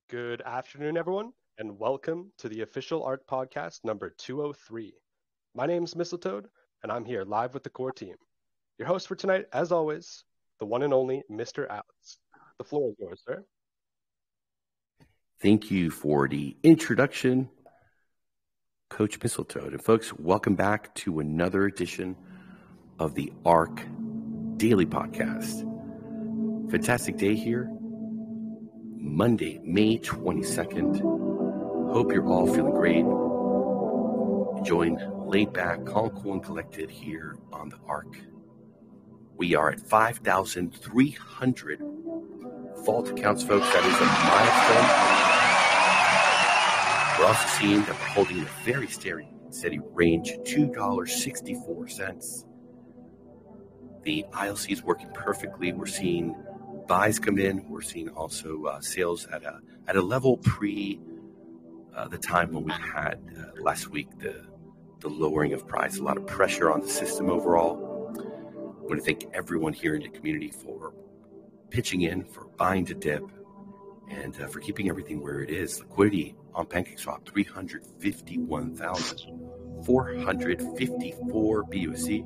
Good afternoon, everyone, and welcome to the official ARK Podcast number 203. My name's Mistletoad, and I'm here live with the core team. Your host for tonight, as always, the one and only Mr. Alex. The floor is yours, sir. Thank you for the introduction, Coach Mistletoad. And folks, welcome back to another edition of the ARK Daily Podcast. Fantastic day here. Monday, May 22nd. Hope you're all feeling great. Enjoying laid back, calm, cool, and collected here on the ARK. We are at 5,300 vault accounts, folks. That is a milestone. We're also seeing that we're holding a very steady range, $2.64. The ILC is working perfectly. We're seeing buys come in. We're seeing also sales at a level pre the time when we had last week the lowering of price. A lot of pressure on the system overall. I want to thank everyone here in the community for pitching in, for buying to dip, and for keeping everything where it is. Liquidity on PancakeSwap, 351,454 BUSD.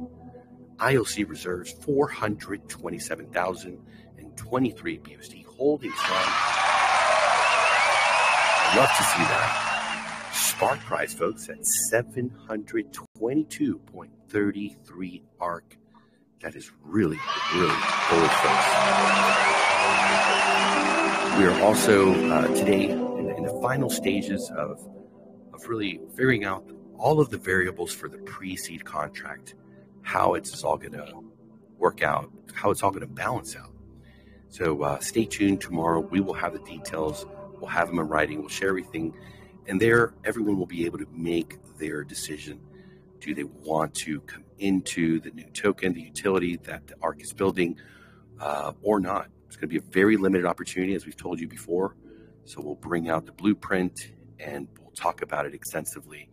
IOC reserves, 427,023 BUSD, holding strong. Love to see that. Spark price, folks, at 722.33 ARK. That is really, really bullish, folks. We are also today in the final stages of really figuring out all of the variables for the pre-seed contract, how it's all going to work out, how it's all going to balance out. So stay tuned. Tomorrow we will have the details. We'll have them in writing. We'll share everything. And there, everyone will be able to make their decision. Do they want to come into the new token, the utility that the ARK is building, or not? It's going to be a very limited opportunity, as we've told you before. So we'll bring out the blueprint and we'll talk about it extensively.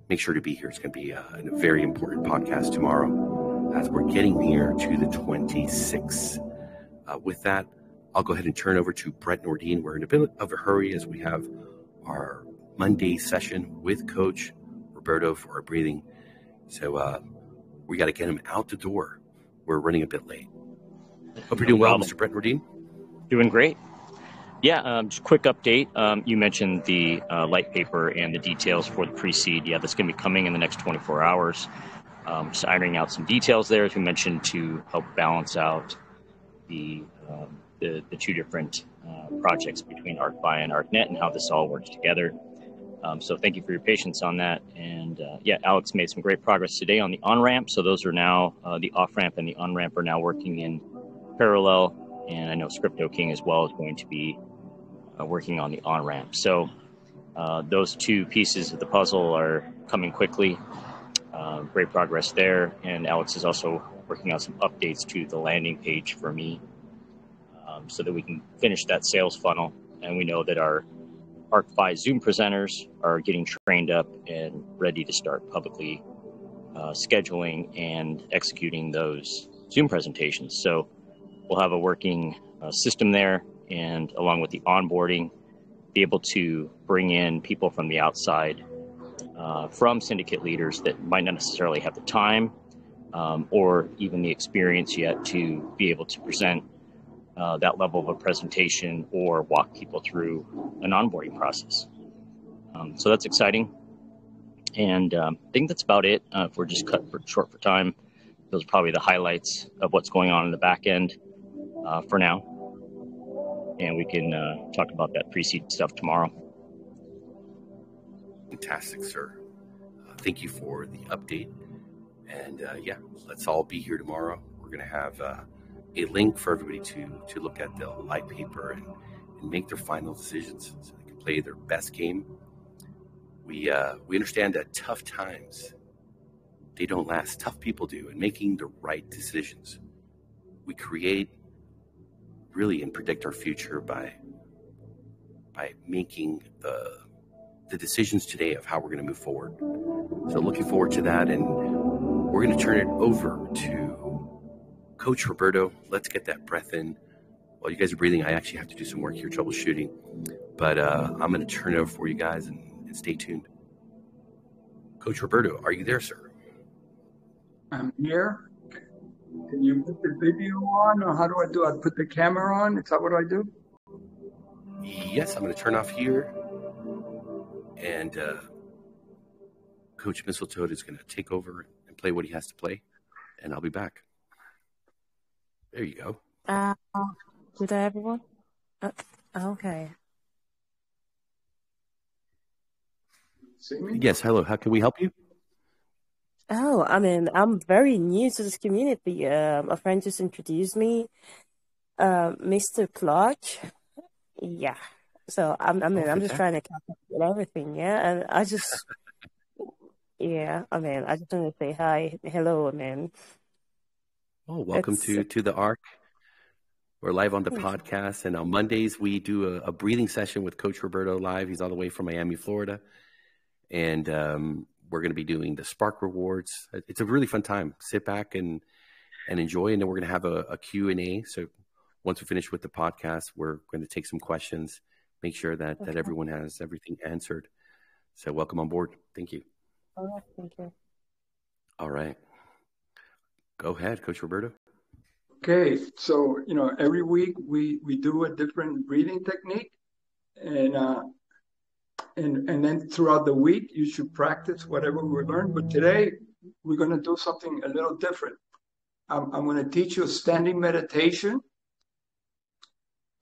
Make sure to be here. It's going to be a very important podcast tomorrow as we're getting near to the 26th. With that, I'll go ahead and turn over to Brett Nordine. We're in a bit of a hurry as we have our Monday session with Coach Roberto for our breathing. So we got to get him out the door. We're running a bit late. Hope you're doing well, Mr. Brett Nordine. Doing great. Yeah, just quick update. You mentioned the light paper and the details for the pre-seed. Yeah, that's going to be coming in the next 24 hours. Just ironing out some details there, as we mentioned, to help balance out the two different projects between ArkFi and ArkNet and how this all works together. So thank you for your patience on that. And yeah, Alex made some great progress today on the on-ramp. So those are now, the off-ramp and the on-ramp are now working in parallel. And I know Scripto King as well is going to be working on the on-ramp. So those two pieces of the puzzle are coming quickly. Great progress there. And Alex is also working on some updates to the landing page for me so that we can finish that sales funnel. And we know that our ArkFi Zoom presenters are getting trained up and ready to start publicly scheduling and executing those Zoom presentations. So we'll have a working system there, and along with the onboarding, be able to bring in people from the outside, from syndicate leaders that might not necessarily have the time or even the experience yet to be able to present that level of a presentation or walk people through an onboarding process. So that's exciting. And I think that's about it. If we're just short for time, those are probably the highlights of what's going on in the back end for now. And we can talk about that pre-seed stuff tomorrow. Fantastic, sir. Thank you for the update. And yeah, let's all be here tomorrow. We're going to have a link for everybody to look at the light paper and make their final decisions so they can play their best game. We understand that tough times, they don't last. Tough people do, and making the right decisions. We create really and predict our future by making the decisions today of how we're going to move forward. So looking forward to that, and we're going to turn it over to Coach Roberto. Let's get that breath in. while you guys are breathing, I actually have to do some work here troubleshooting. But I'm going to turn it over for you guys and stay tuned. Coach Roberto, are you there, sir? I'm here. Can you put the video on, or how do I do? I put the camera on? Is that what I do? Yes, I'm going to turn off here. And Coach Mistletoe is going to take over and play what he has to play. And I'll be back. There you go. Good day, everyone. Okay. See me? Yes, hello. How can we help you? Oh, I mean, I'm very new to this community. A friend just introduced me, Mr. Clark. Yeah. So I'm just trying to catch up with everything. Yeah, and I just, yeah. I mean, I just want to say hi, hello. I mean, Oh, welcome to the ARK. We're live on the podcast, and on Mondays we do a breathing session with Coach Roberto live. He's all the way from Miami, Florida, and we're going to be doing the Spark Rewards. It's a really fun time. Sit back and enjoy, and then we're going to have a Q&A. So once we finish with the podcast, we're going to take some questions, make sure that everyone has everything answered. So welcome on board. Thank you. all right, thank you. All right. Go ahead, Coach Roberto. Okay, so every week we do a different breathing technique, and then throughout the week you should practice whatever we learn. But today we're going to do something a little different. I'm going to teach you a standing meditation,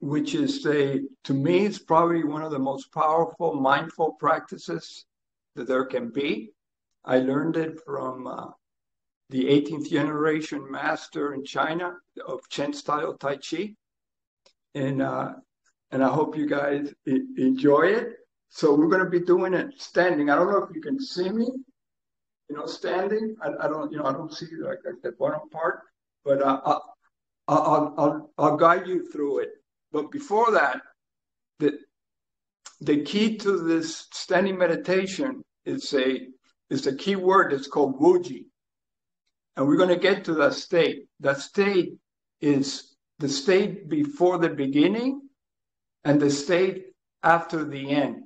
which is to me, it's probably one of the most powerful mindful practices that there can be. I learned it from the 18th generation master in China of Chen style Tai Chi. And I hope you guys enjoy it. So we're going to be doing it standing. I don't know if you can see me, standing. I don't see like the bottom part, but I'll guide you through it. But before that, the key to this standing meditation is a key word that's called Wuji. And we're going to get to that state. That state is the state before the beginning and the state after the end.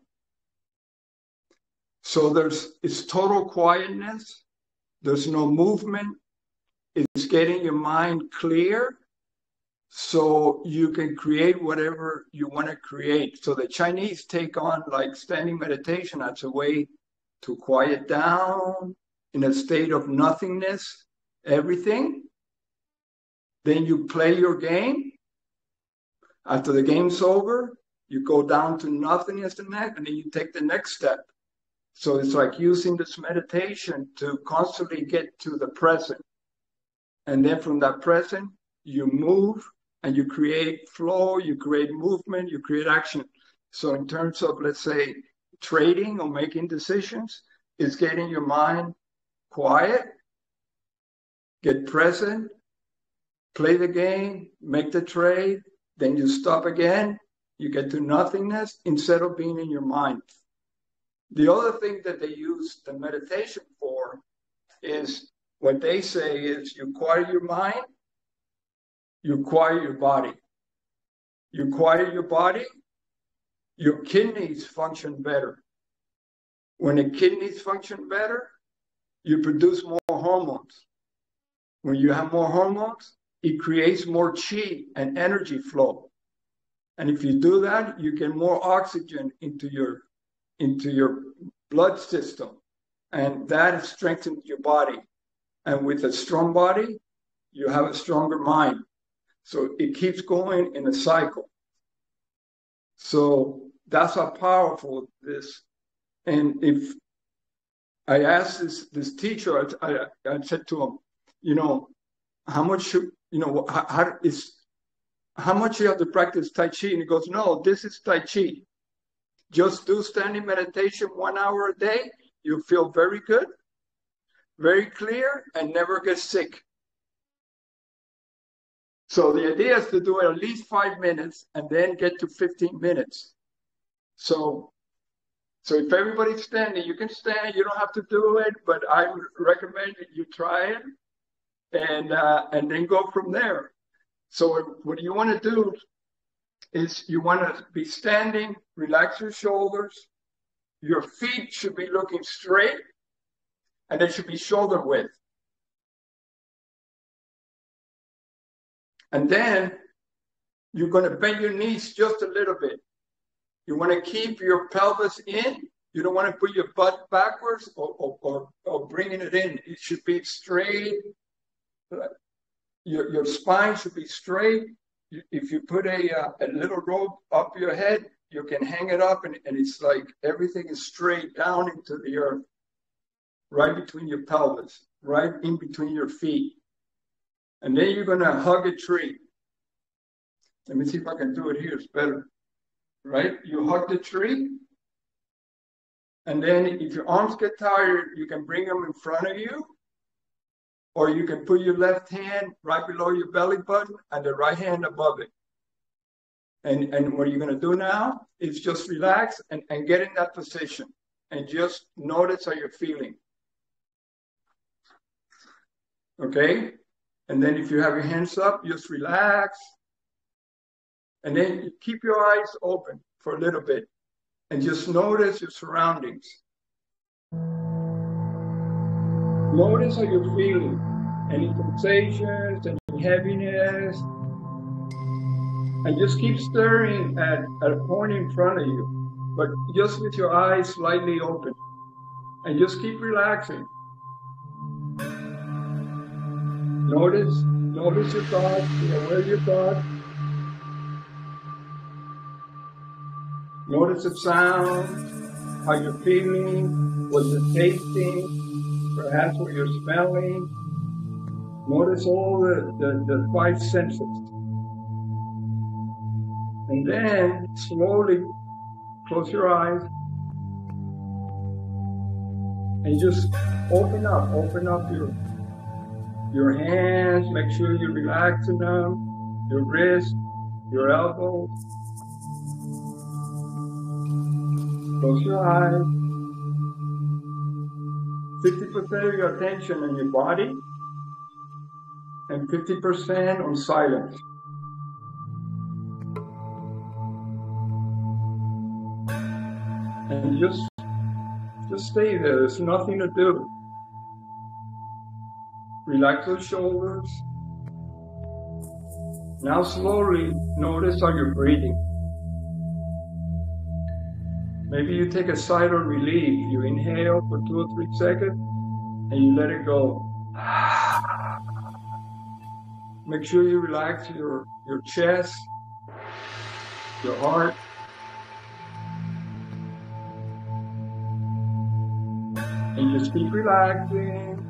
So it's total quietness. There's no movement. It's getting your mind clear so you can create whatever you want to create. So the Chinese take on like standing meditation as a way to quiet down in a state of nothingness. Everything. Then you play your game. After the game's over, you go down to nothingness and then you take the next step. So it's like using this meditation to constantly get to the present. And then from that present, you move and you create flow, you create movement, you create action. So in terms of, let's say, trading or making decisions, it's getting your mind quiet, get present, play the game, make the trade, then you stop again, you get to nothingness instead of being in your mind. The other thing that they use the meditation for is what they say is you quiet your mind, you quiet your body. You quiet your body, your kidneys function better. When the kidneys function better, you produce more hormones. When you have more hormones, it creates more chi and energy flow. And if you do that, you get more oxygen into your blood system. And that strengthens your body. And with a strong body, you have a stronger mind. So it keeps going in a cycle. So that's how powerful this. And if I asked this teacher, I said to him, how much how much you have to practice Tai Chi? And he goes, no, this is Tai Chi. Just do standing meditation 1 hour a day. You feel very good, very clear, and never get sick. So the idea is to do it at least 5 minutes and then get to 15 minutes. So if everybody's standing, you can stand. You don't have to do it, but I recommend that you try it and then go from there. So what you want to do is you want to be standing, relax your shoulders. Your feet should be looking straight, and they should be shoulder width. And then you're going to bend your knees just a little bit. You want to keep your pelvis in. You don't want to put your butt backwards or bringing it in. It should be straight. Your spine should be straight. If you put a little rope up your head, you can hang it up, and it's like everything is straight down into the earth, right between your pelvis, right in between your feet. And then you're going to hug a tree. Let me see if I can do it here. It's better. Right? You hug the tree. And then if your arms get tired, you can bring them in front of you. Or you can put your left hand right below your belly button and the right hand above it. And what you're going to do now is just relax and get in that position. And just notice how you're feeling. Okay? And then if you have your hands up, just relax. And then you keep your eyes open for a little bit. And just notice your surroundings. Notice how you're feeling. Any sensations, any heaviness. And just keep staring at a point in front of you. But just with your eyes slightly open. And just keep relaxing. Notice your thoughts, be aware of your thoughts. Notice the sound, how you're feeling, what you're tasting, perhaps what you're smelling. Notice all the five senses. And then slowly close your eyes and just open up your hands, make sure you're relaxing them, your wrists, your elbows. Close your eyes. 50% of your attention on your body and 50% on silence. And just stay there. There's nothing to do. Relax those shoulders. Now slowly notice how you're breathing. Maybe you take a sigh of relief. You inhale for 2 or 3 seconds and you let it go. Make sure you relax your chest, your heart. And just keep relaxing.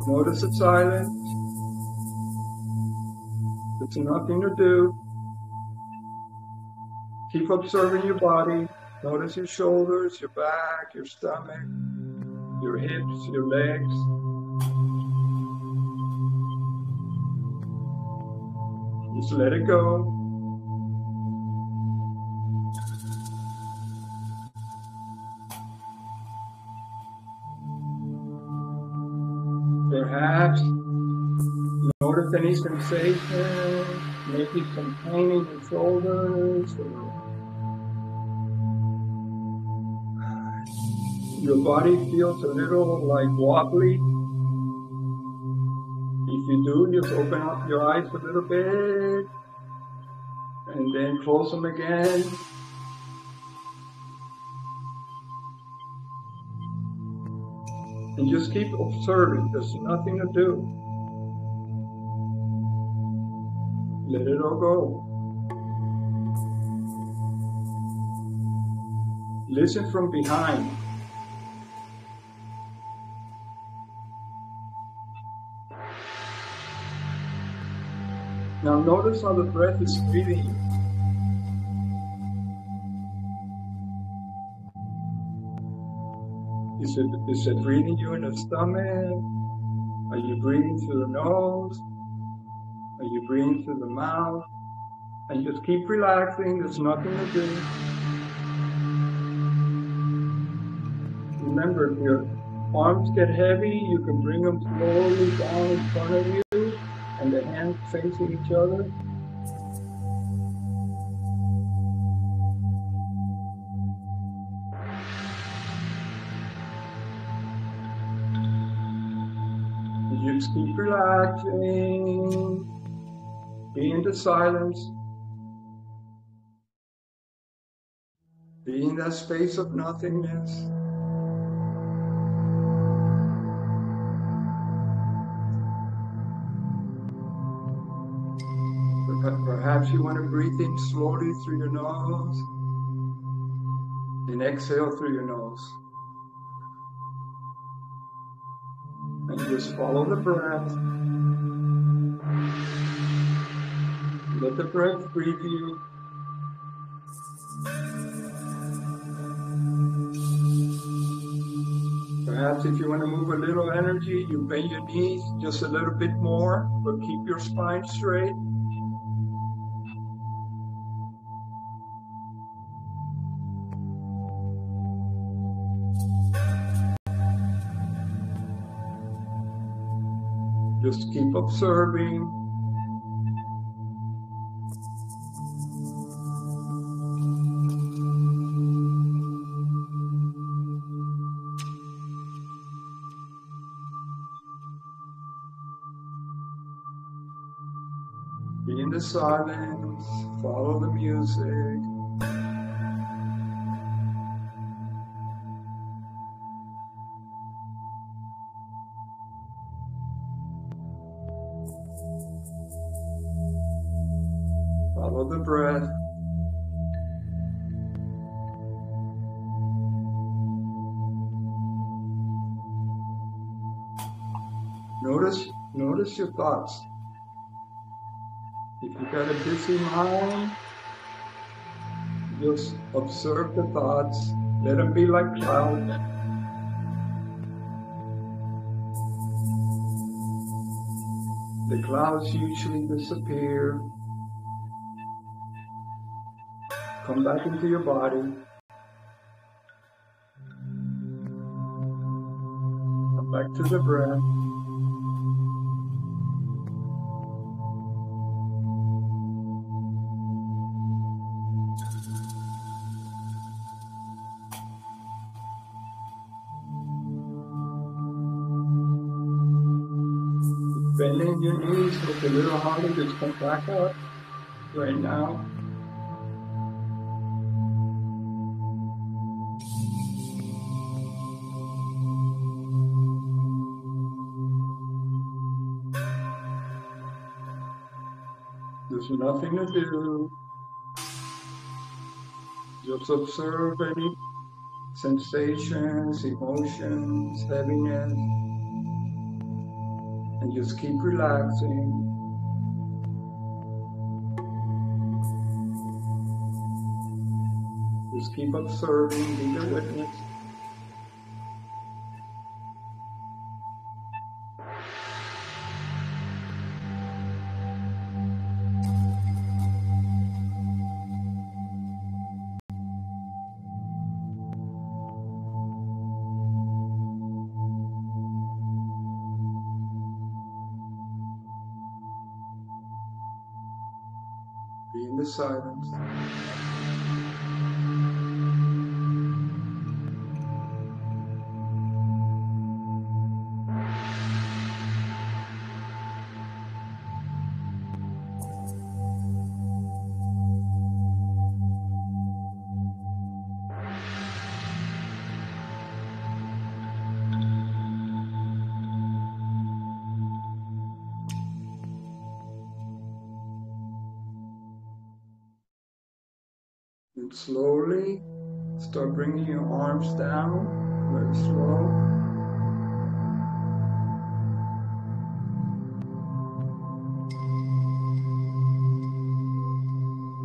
Notice the silence. There's nothing to do. Keep observing your body. Notice your shoulders, your back, your stomach, your hips, your legs. Just let it go. Perhaps notice any sensation, maybe some pain in your shoulders, or your body feels a little like wobbly. If you do, just open up your eyes a little bit and then close them again. And just keep observing. There's nothing to do. Let it all go. Listen from behind. Now notice how the breath is breathing you. Is it breathing you in the stomach? Are you breathing through the nose? Are you breathing through the mouth? And just keep relaxing. There's nothing to do. Remember, if your arms get heavy, you can bring them slowly down in front of you and the hands facing each other. Just keep relaxing. Be in the silence. Be in that space of nothingness. Perhaps you want to breathe in slowly through your nose and exhale through your nose. And just follow the breath. Let the breath breathe you. Perhaps if you want to move a little energy, you bend your knees just a little bit more, but keep your spine straight. Just keep observing. Be in the silence, follow the music. Follow the breath. Notice your thoughts. If you've got a busy mind, just observe the thoughts. Let them be like clouds. The clouds usually disappear. Come back into your body. Come back to the breath. Bending your knees, look a little harder, just come back up right now. There's nothing to do. Just observe any sensations, emotions, heaviness, and just keep relaxing. Just keep observing, be the witness. Be in the silence. And slowly start bringing your arms down, very slow.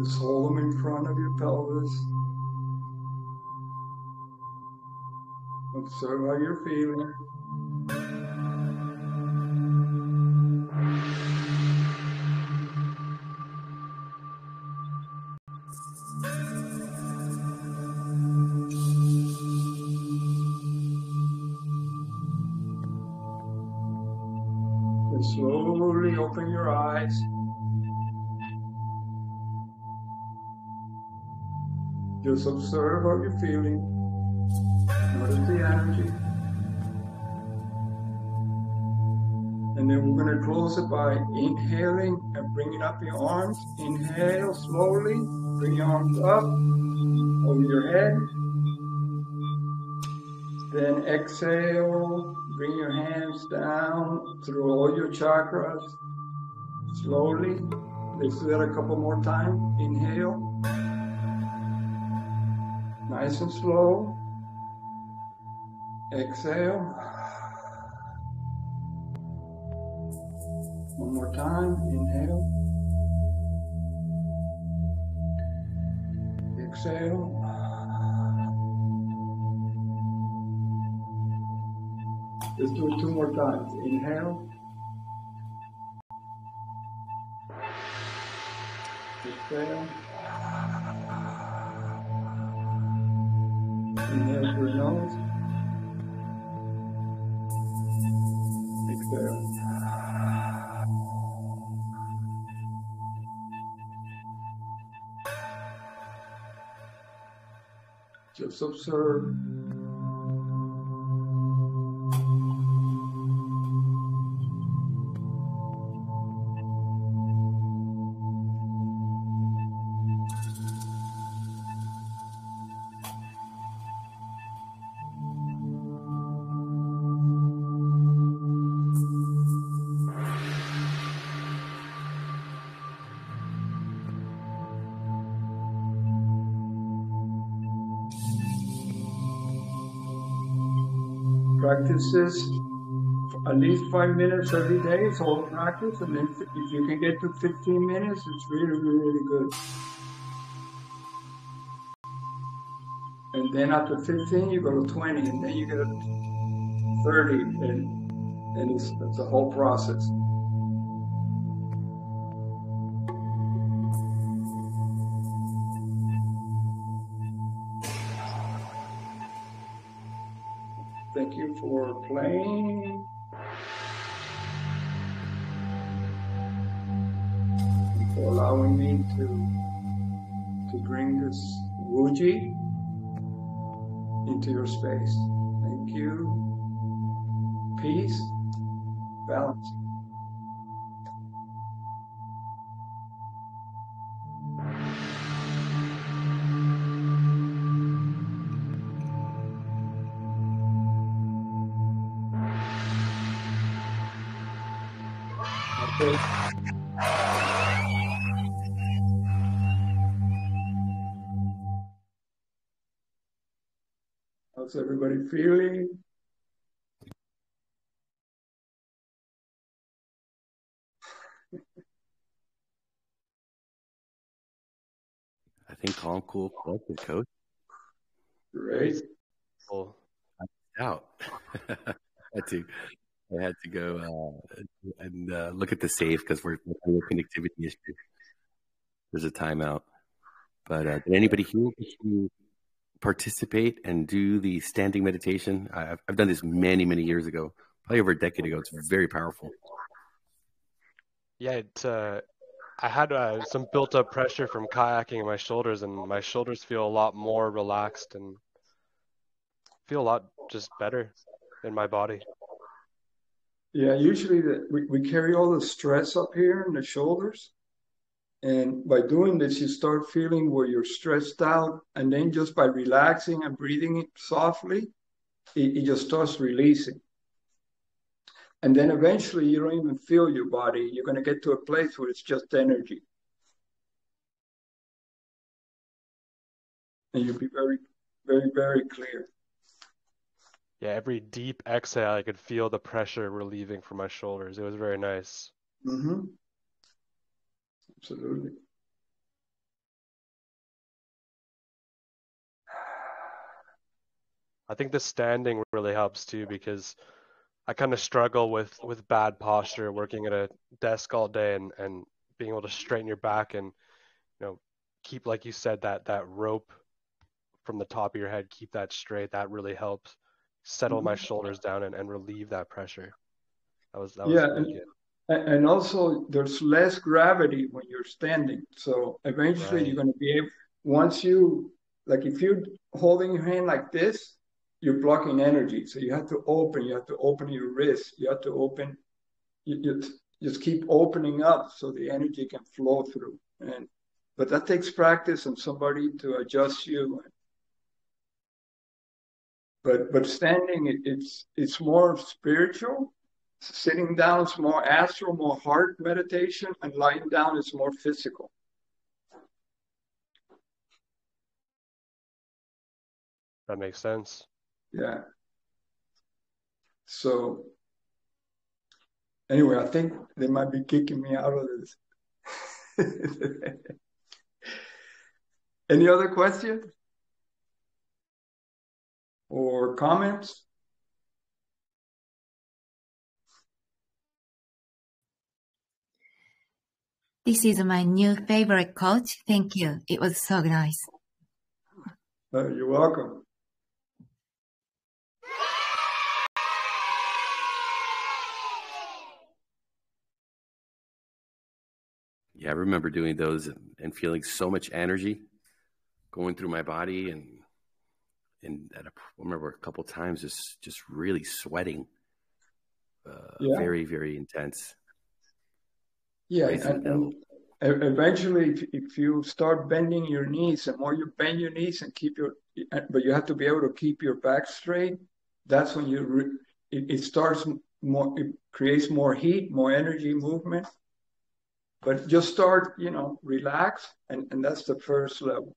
Just hold them in front of your pelvis. Observe how you're feeling. And slowly open your eyes. Just observe how you're feeling. Notice the energy. And then we're going to close it by inhaling and bringing up your arms. Inhale slowly. Bring your arms up over your head. Then exhale. Bring your hands down through all your chakras. Slowly. Let's do that a couple more times. Inhale. Nice and slow. Exhale. One more time. Inhale. Exhale. Let's do it two more times. Inhale. Exhale. Inhale through your nose. Exhale. Just observe. Practice this for at least 5 minutes every day. It's all practice. And then if you can get to 15 minutes, it's really, really, really good. And then after 15, you go to 20, and then you get to 30, and it's a whole process. Thank you for playing. And for allowing me to bring this Wuji into your space. Thank you. Peace, balance. Okay. How's everybody feeling? I think calm, cool, collected, coach. Great. Cool. Out. I had to go and look at the safe because we're having a connectivity issue. There's a timeout. But did anybody here get to participate and do the standing meditation? I've done this many, many years ago, probably over a decade ago. It's very powerful. Yeah, I had some built-up pressure from kayaking in my shoulders, and my shoulders feel a lot more relaxed and feel a lot just better in my body. Yeah, usually we carry all the stress up here in the shoulders. And by doing this, you start feeling where you're stressed out. And then just by relaxing and breathing it softly, it just starts releasing. And then eventually you don't even feel your body. You're going to get to a place where it's just energy. And you'll be very, very, very clear. Yeah, every deep exhale, I could feel the pressure relieving from my shoulders. It was very nice. Mm-hmm. Absolutely. I think the standing really helps too, because I kind of struggle with bad posture, working at a desk all day and being able to straighten your back and, keep, like you said, that rope from the top of your head, keep that straight. That really helps settle my shoulders down and relieve that pressure. That was really good. And also there's less gravity when you're standing. So eventually you're going to be able, once you, like if you're holding your hand like this, you're blocking energy. So you have to open your wrist. You have to open you just keep opening up so the energy can flow through. But that takes practice and somebody to adjust you. But standing, it's more spiritual. Sitting down is more astral, more heart meditation, and lying down is more physical. That makes sense. Yeah. So anyway, I think they might be kicking me out of this. Any other questions or comments? This is my new favorite coach. Thank you. It was so nice. You're welcome. Yeah, I remember doing those and feeling so much energy going through my body, and I remember a couple of times just really sweating. Very, very intense. Yeah, and eventually, if you start bending your knees, the more you bend your knees and but you have to be able to keep your back straight. That's when it starts more. It creates more heat, more energy, movement. But just start, relax, and that's the first level.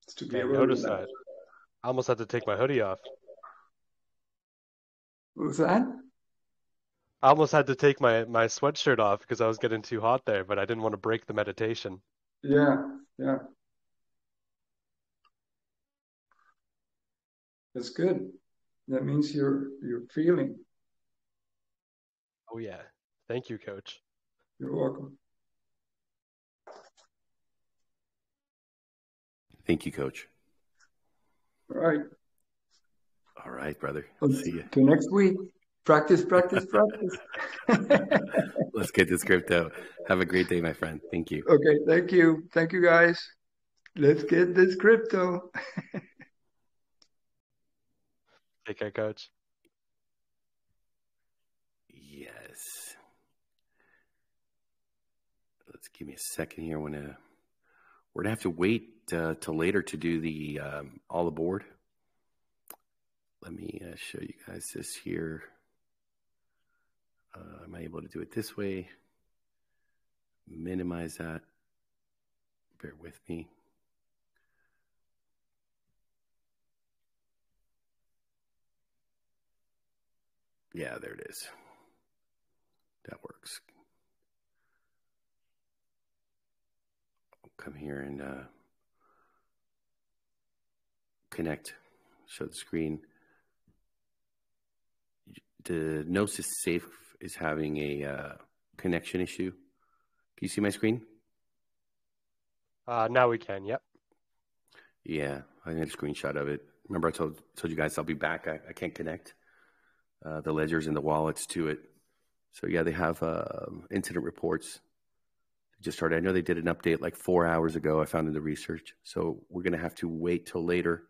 It's to be able to notice that. I almost had to take my hoodie off. What was that? I almost had to take my sweatshirt off because I was getting too hot there, but I didn't want to break the meditation. Yeah. That's good. That means you're feeling. Oh yeah. Thank you, Coach. You're welcome. Thank you, Coach. All right. All right, brother. See you. Till next week. Practice. Let's get this crypto. Have a great day, my friend. Thank you. Okay, thank you. Thank you, guys. Let's get this crypto. Take care, Coach. Yes. Let's give me a second here. We're gonna have to wait till later to do the all aboard. Let me show you guys this here. Am I able to do it this way? Minimize that. Bear with me. Yeah, there it is. That works. I'll come here and connect. Show the screen. The Gnosis Safe is having a connection issue. Can you see my screen? Now we can, yep. Yeah, I made a screenshot of it. Remember I told you guys I'll be back. I can't connect the ledgers and the wallets to it. So yeah, they have incident reports. They just started. I know they did an update like 4 hours ago, I found in the research. So we're going to have to wait till later.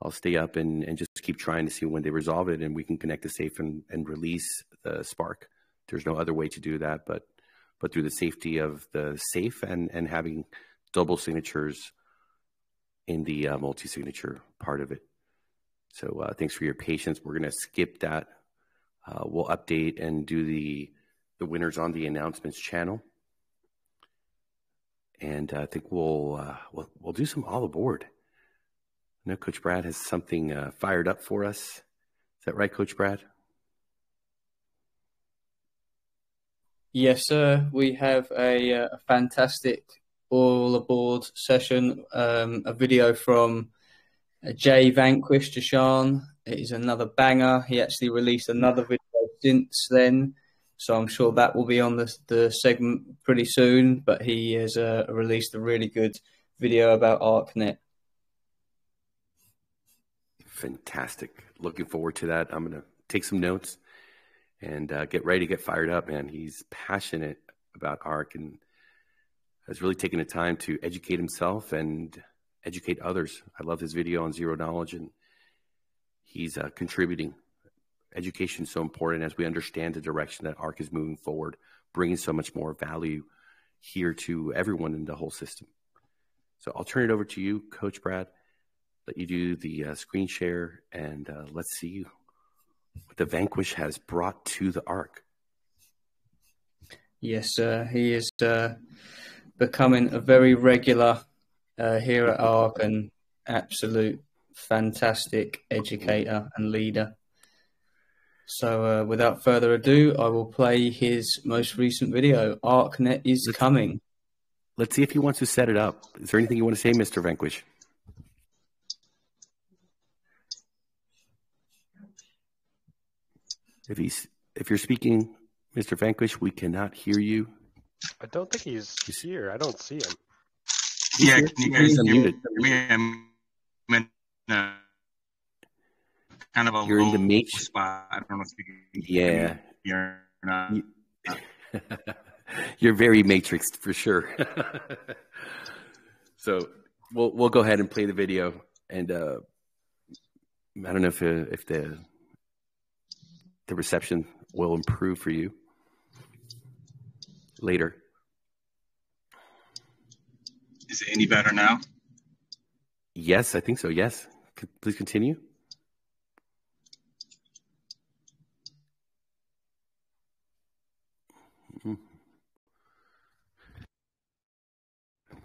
I'll stay up and just keep trying to see when they resolve it and we can connect the safe and release the Spark. There's no other way to do that, but through the safety of the safe and having double signatures in the multi-signature part of it. So thanks for your patience. We're going to skip that. We'll update and do the winners on the announcements channel. And I think we'll do some all aboard. I know Coach Brad has something fired up for us. Is that right, Coach Brad? Yes, sir. We have a fantastic all aboard session. A video from Jay Vanquish Jashan. It is another banger. He actually released another video since then, so I'm sure that will be on the segment pretty soon. But he has released a really good video about ArkNet. Fantastic. Looking forward to that. I'm going to take some notes and get ready to get fired up, man. He's passionate about ARK and has really taken the time to educate himself and educate others. I love his video on zero knowledge, and he's contributing education is so important as we understand the direction that ARK is moving forward, bringing so much more value here to everyone in the whole system. So I'll turn it over to you, Coach Brad. Let you do the screen share, and let's see what the Vanquish has brought to the ARK. Yes, he is becoming a very regular here at ARK, and absolute fantastic educator and leader. So without further ado, I will play his most recent video, ArkNet is coming. Let's see if he wants to set it up. Is there anything you want to say, Mr. Vanquish? If you're speaking, Mr. Vanquish, we cannot hear you. I don't think he's here. I don't see him. Yeah, can you guys unmuted. hear me? I'm in kind of a You're in the low matrix. spot. I don't know if you can Yeah. hear me or not. You're very matrixed for sure. So we'll go ahead and play the video, and I don't know if the reception will improve for you later. Is it any better now? Yes, I think so. Yes. Please continue.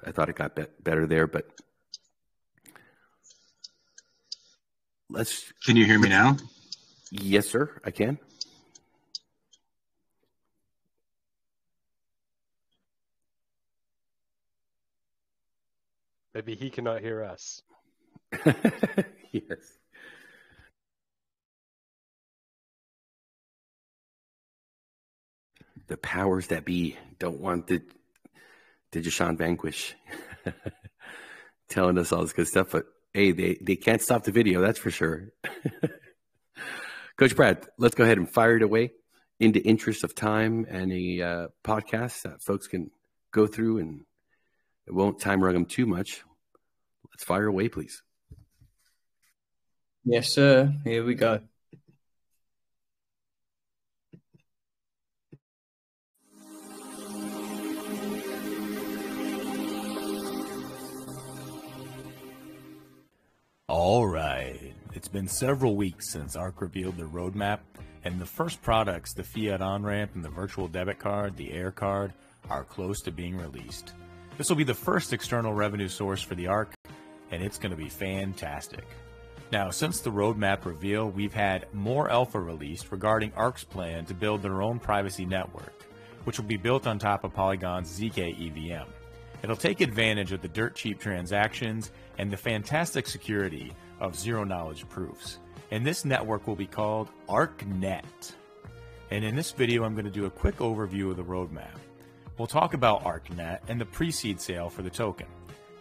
I thought it got better there, but let's. Can you hear me now? Yes, sir, I can. Maybe he cannot hear us. Yes. The powers that be don't want the Deshaun Vanquish telling us all this good stuff, but hey, they can't stop the video, that's for sure. Coach Brad, let's go ahead and fire it away in the interest of time and a podcast that folks can go through, and it won't time run them too much. Let's fire away, please. Yes, sir. Here we go. All right. It's been several weeks since ARK revealed their roadmap, and the first products, the fiat on-ramp and the virtual debit card, the AIR card, are close to being released. This will be the first external revenue source for the ARK, and it's going to be fantastic. Now, since the roadmap reveal, we've had more alpha released regarding ARK's plan to build their own privacy network, which will be built on top of Polygon's ZK EVM. It'll take advantage of the dirt cheap transactions and the fantastic security of zero-knowledge proofs. And this network will be called ArkNet. And in this video, I'm going to do a quick overview of the roadmap. We'll talk about ArkNet and the pre-seed sale for the token.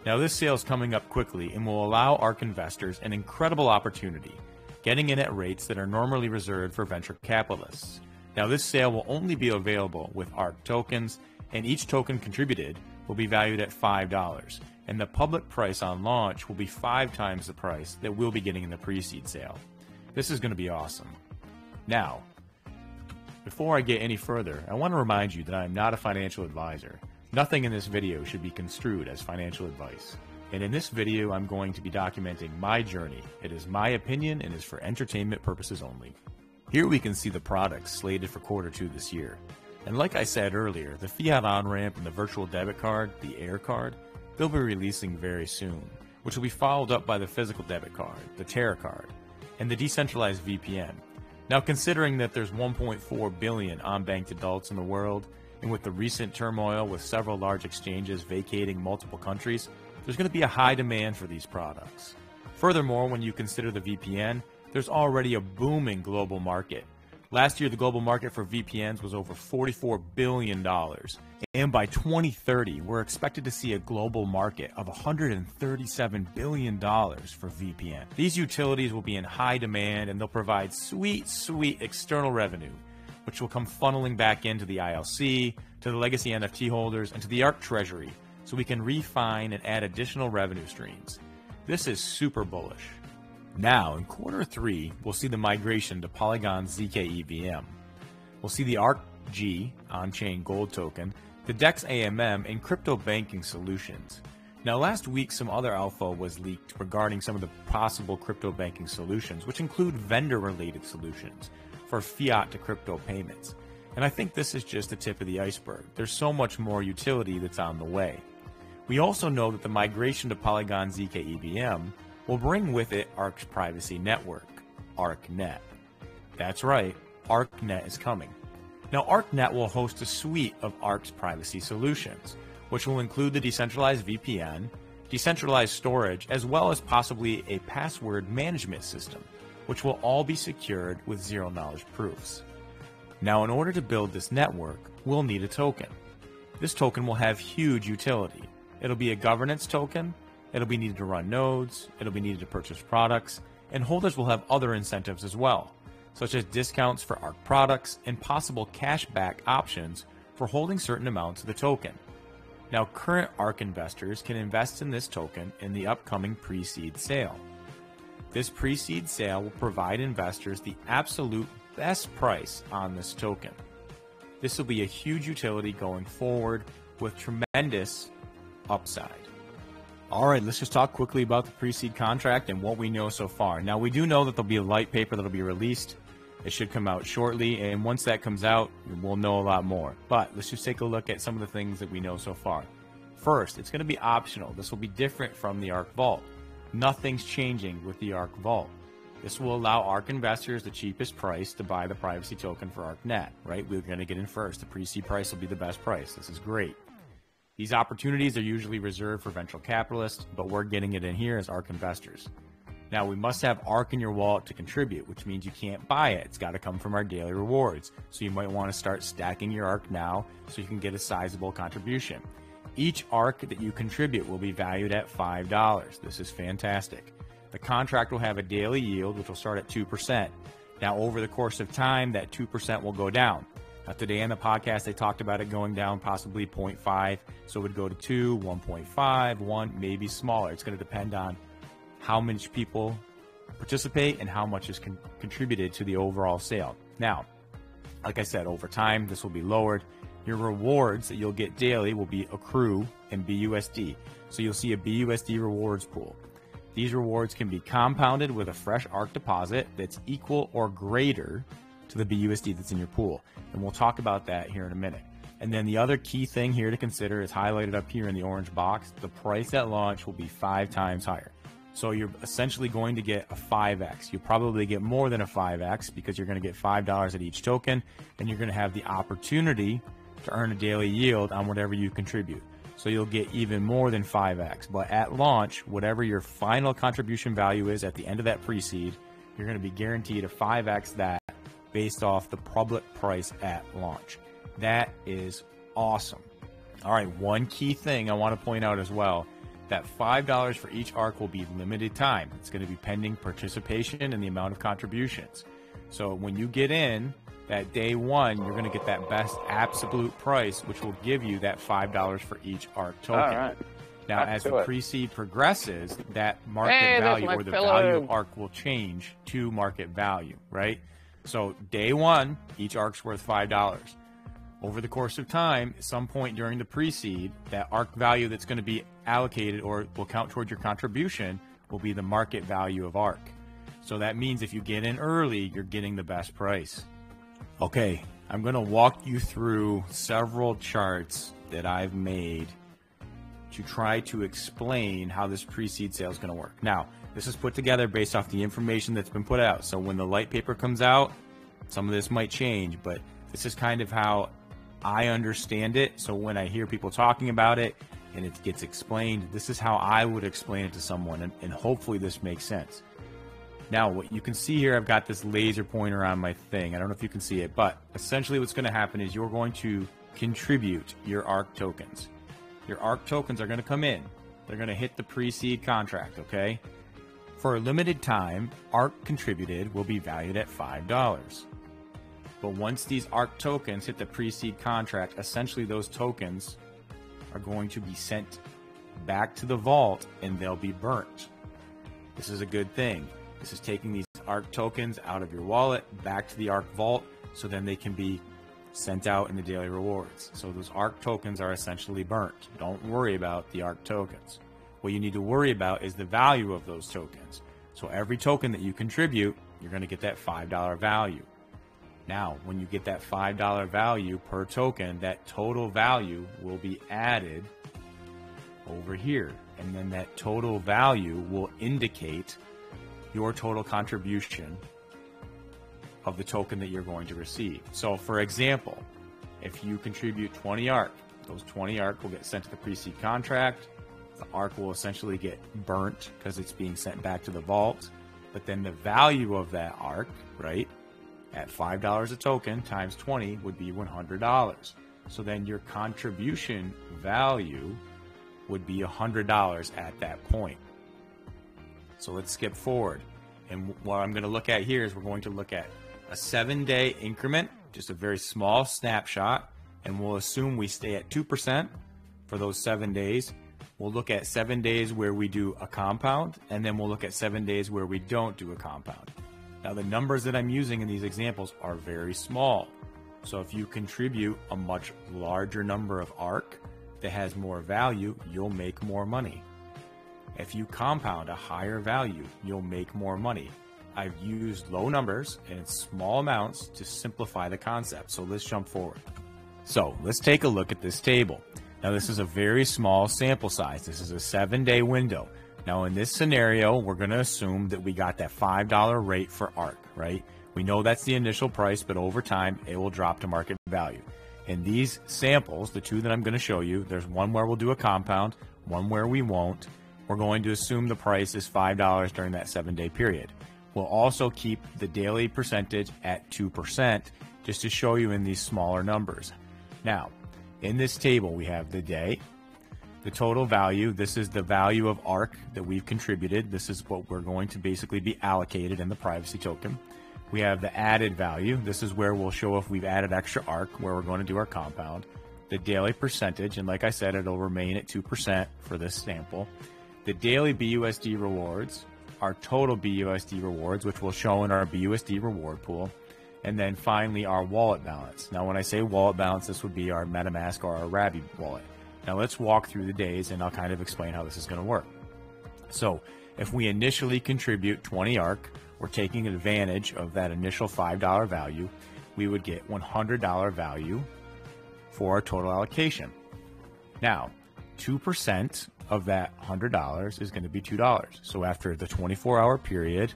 Now, this sale is coming up quickly and will allow ARK investors an incredible opportunity, getting in at rates that are normally reserved for venture capitalists. Now, this sale will only be available with ARK tokens, and each token contributed will be valued at $5, and the public price on launch will be 5 times the price that we'll be getting in the pre-seed sale. This is going to be awesome. Now, before I get any further, I want to remind you that I am not a financial advisor. Nothing in this video should be construed as financial advice. And in this video, I'm going to be documenting my journey. It is my opinion and is for entertainment purposes only. Here we can see the products slated for Q2 this year. And like I said earlier, the fiat on-ramp and the virtual debit card, the AIR card, they'll be releasing very soon, which will be followed up by the physical debit card, the Terra card, and the decentralized VPN. Now, considering that there's 1.4 billion unbanked adults in the world, and with the recent turmoil with several large exchanges vacating multiple countries, there's going to be a high demand for these products. Furthermore, when you consider the VPN, there's already a booming global market. Last year, the global market for VPNs was over $44 billion. And by 2030, we're expected to see a global market of $137 billion for VPN. These utilities will be in high demand, and they'll provide sweet, sweet external revenue, which will come funneling back into the ILC, to the legacy NFT holders, and to the ARK treasury, so we can refine and add additional revenue streams. This is super bullish. Now, in Q3, we'll see the migration to Polygon ZK EVM. We'll see the ARK-G on-chain gold token, the DEX AMM, and crypto banking solutions. Now, last week, some other alpha was leaked regarding some of the possible crypto banking solutions, which include vendor-related solutions for fiat to crypto payments. And I think this is just the tip of the iceberg. There's so much more utility that's on the way. We also know that the migration to Polygon ZK EVM will bring with it ARK's privacy network, ARKNet. That's right, ARKNet is coming. Now, ARKNet will host a suite of ARK's privacy solutions, which will include the decentralized VPN, decentralized storage, as well as possibly a password management system, which will all be secured with zero-knowledge proofs. Now, in order to build this network, we'll need a token. This token will have huge utility. It'll be a governance token, it'll be needed to run nodes, it'll be needed to purchase products, and holders will have other incentives as well, such as discounts for ARK products and possible cashback options for holding certain amounts of the token. Now, current ARK investors can invest in this token in the upcoming pre-seed sale. This pre-seed sale will provide investors the absolute best price on this token. This will be a huge utility going forward with tremendous upside. All right, let's just talk quickly about the pre-seed contract and what we know so far. Now, we do know that there'll be a light paper that'll be released. It should come out shortly, and once that comes out, we'll know a lot more. But let's just take a look at some of the things that we know so far. First, it's going to be optional. This will be different from the ARK Vault. Nothing's changing with the ARK Vault. This will allow ARK investors the cheapest price to buy the privacy token for ARKNet, right? We're going to get in first. The pre-seed price will be the best price. This is great. These opportunities are usually reserved for venture capitalists, but we're getting it in here as ARK investors. Now, we must have ARK in your wallet to contribute, which means you can't buy it. It's got to come from our daily rewards. So you might want to start stacking your ARK now so you can get a sizable contribution. Each ARK that you contribute will be valued at $5. This is fantastic. The contract will have a daily yield, which will start at 2%. Now, over the course of time, that 2% will go down. Now, today on the podcast, they talked about it going down possibly 0.5. So it would go to 2, 1.5, 1, maybe smaller. It's going to depend on how much people participate and how much is contributed to the overall sale. Now, like I said, over time, this will be lowered. Your rewards that you'll get daily will be accrue in BUSD. So you'll see a BUSD rewards pool. These rewards can be compounded with a fresh ARK deposit that's equal or greater to the BUSD that's in your pool. And we'll talk about that here in a minute. And then the other key thing here to consider is highlighted up here in the orange box. The price at launch will be 5 times higher. So you're essentially going to get a 5x. You'll probably get more than a 5x because you're going to get $5 at each token, and you're going to have the opportunity to earn a daily yield on whatever you contribute. So you'll get even more than 5x. But at launch, whatever your final contribution value is at the end of that pre-seed, you're going to be guaranteed a 5x that based off the public price at launch. That is awesome. All right, one key thing I want to point out as well, that $5 for each ARK will be limited time. It's going to be pending participation and the amount of contributions. So when you get in, that day one, you're going to get that best absolute price, which will give you that $5 for each ARK token. All right. Now, as the pre-seed progresses, that market value or the value of ARK will change to market value, right? So day one, each ARK's worth $5. Over the course of time, at some point during the pre-seed, that ARK value that's going to be allocated or will count towards your contribution will be the market value of ARK. So that means if you get in early, you're getting the best price. Okay, I'm going to walk you through several charts that I've made to try to explain how this pre-seed sale is going to work. Now, this is put together based off the information that's been put out. So when the light paper comes out, some of this might change, but this is kind of how I understand it. So when I hear people talking about it and it gets explained, this is how I would explain it to someone, and hopefully this makes sense. Now, what you can see here, I've got this laser pointer on my thing. I don't know if you can see it, but essentially what's going to happen is you're going to contribute your ARK tokens. Your ARK tokens are going to come in. They're going to hit the pre-seed contract, okay? For a limited time, ARK contributed will be valued at $5. But once these ARK tokens hit the pre-seed contract, essentially those tokens are going to be sent back to the vault and they'll be burnt. This is a good thing. This is taking these ARK tokens out of your wallet back to the ARK vault, so then they can be sent out in the daily rewards. So those ARK tokens are essentially burnt. Don't worry about the ARK tokens. What you need to worry about is the value of those tokens. So every token that you contribute, you're going to get that $5 value. Now, when you get that $5 value per token, that total value will be added over here. And then that total value will indicate your total contribution of the token that you're going to receive. So for example, if you contribute 20 ARK, those 20 ARK will get sent to the pre-seed contract. The ARK will essentially get burnt because it's being sent back to the vault. But then the value of that ARK, right, at $5 a token times 20 would be $100. So then your contribution value would be $100 at that point. So let's skip forward. And what I'm going to look at here is we're going to look at a 7-day increment, just a very small snapshot, and we'll assume we stay at 2% for those 7 days. We'll look at 7 days where we do a compound, and then we'll look at 7 days where we don't do a compound. Now, the numbers that I'm using in these examples are very small. So if you contribute a much larger number of ARK that has more value, you'll make more money. If you compound a higher value, you'll make more money. I've used low numbers and small amounts to simplify the concept. So let's jump forward. So let's take a look at this table. Now, this is a very small sample size. This is a 7-day window. Now, in this scenario, we're going to assume that we got that $5 rate for ARK, right? We know that's the initial price, but over time, it will drop to market value. In these samples, the two that I'm going to show you, there's one where we'll do a compound, one where we won't. We're going to assume the price is $5 during that 7-day period. We'll also keep the daily percentage at 2% just to show you in these smaller numbers. Now, in this table, we have the day, the total value. This is the value of ARK that we've contributed. This is what we're going to basically be allocated in the privacy token. We have the added value. This is where we'll show if we've added extra ARK, where we're going to do our compound. The daily percentage, and like I said, it'll remain at 2% for this sample. The daily BUSD rewards, our total BUSD rewards, which we'll show in our BUSD reward pool. And then finally, our wallet balance. Now, when I say wallet balance, this would be our MetaMask or our Rabby wallet. Now, let's walk through the days, and I'll kind of explain how this is going to work. So, if we initially contribute 20 ARK, we're taking advantage of that initial $5 value. We would get $100 value for our total allocation. Now, 2% of that $100 is going to be $2. So, after the 24-hour period,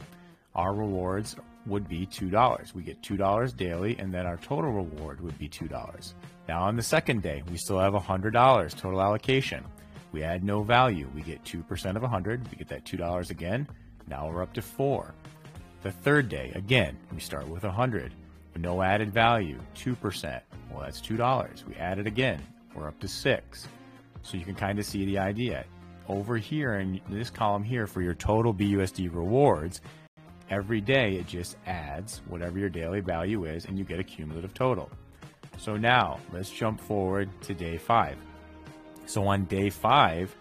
our rewards would be $2. We get $2 daily, and then our total reward would be $2. Now on the second day, we still have $100 total allocation. We add no value. We get 2% of 100. We get that $2 again. Now we're up to 4. The third day, again, we start with 100. No added value, 2%. Well, that's $2. We add it again. We're up to 6. So you can kind of see the idea. Over here in this column here for your total BUSD rewards, every day it just adds whatever your daily value is, and you get a cumulative total. So now let's jump forward to day 5. So on day 5,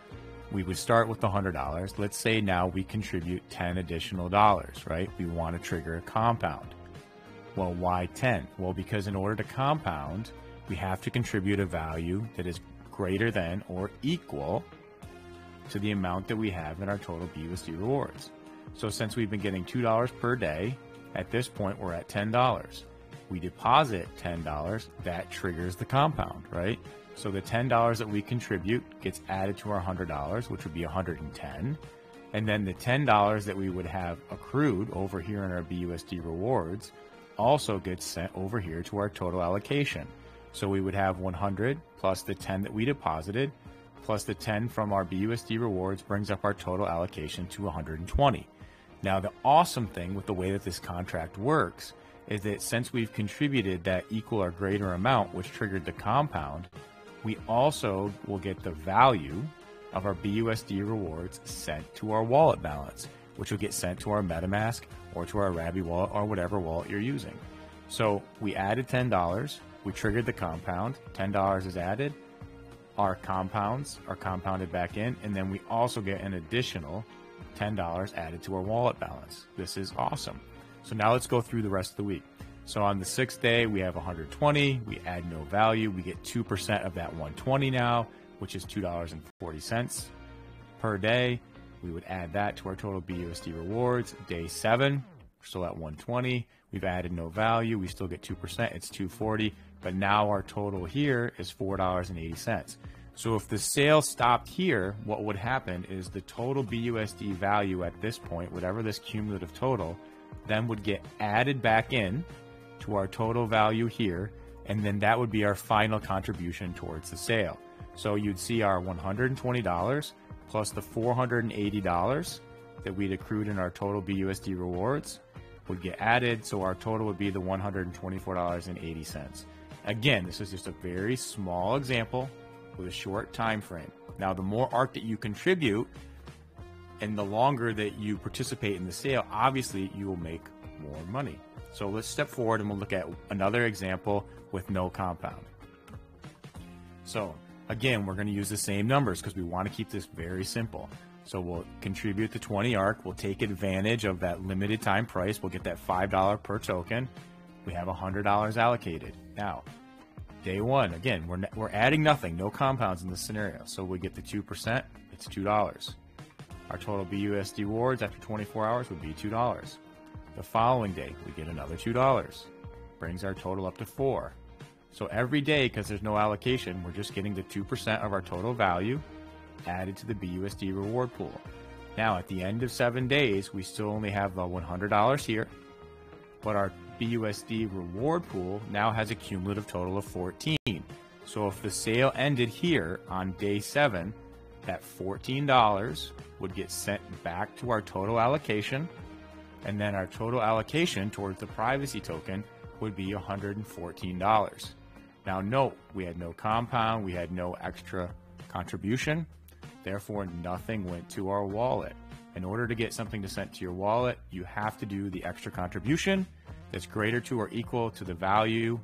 we would start with the $100. Let's say now we contribute 10 additional dollars, right? We want to trigger a compound. Well, why 10? Well, because in order to compound, we have to contribute a value that is greater than or equal to the amount that we have in our total BUSD rewards. So since we've been getting $2 per day, at this point we're at $10. We deposit $10, that triggers the compound, right? So the $10 that we contribute gets added to our $100, which would be $110. And then the $10 that we would have accrued over here in our BUSD rewards also gets sent over here to our total allocation. So we would have 100 plus the 10 that we deposited plus the 10 from our BUSD rewards brings up our total allocation to 120. Now, the awesome thing with the way that this contract works is that since we've contributed that equal or greater amount, which triggered the compound, we also will get the value of our BUSD rewards sent to our wallet balance, which will get sent to our MetaMask or to our Rabby wallet or whatever wallet you're using. So we added $10, we triggered the compound, $10 is added, our compounds are compounded back in, and then we also get an additional $10 added to our wallet balance. This is awesome. So now let's go through the rest of the week. So on the 6th day, we have 120. We add no value. We get 2% of that 120 now, which is $2.40 per day. We would add that to our total BUSD rewards. Day 7, we're still at 120. We've added no value. We still get 2%. It's 240. But now our total here is $4.80. So if the sale stopped here, what would happen is the total BUSD value at this point, whatever this cumulative total, then would get added back in to our total value here, and then that would be our final contribution towards the sale. So you'd see our $120 plus the $480 that we'd accrued in our total BUSD rewards would get added, so our total would be the $124.80. Again, this is just a very small example with a short time frame. Now, the more ARK that you contribute and the longer that you participate in the sale, obviously you will make more money. So let's step forward and we'll look at another example with no compound. So again, we're going to use the same numbers because we want to keep this very simple. So we'll contribute the 20 ARK. We'll take advantage of that limited time price. We'll get that $5 per token. We have $100 allocated. Now, day 1, again, we're adding nothing, no compounds in this scenario. So we get the 2%, it's $2. Our total BUSD rewards after 24 hours would be $2. The following day, we get another $2. Brings our total up to $4. So every day, because there's no allocation, we're just getting the 2% of our total value added to the BUSD reward pool. Now, at the end of 7 days, we still only have the $100 here, but our BUSD reward pool now has a cumulative total of 14. So if the sale ended here on day 7, that $14 would get sent back to our total allocation, and then our total allocation towards the privacy token would be $114. Now note, we had no compound, we had no extra contribution, therefore nothing went to our wallet. In order to get something to send to your wallet, you have to do the extra contribution that's greater to or equal to the value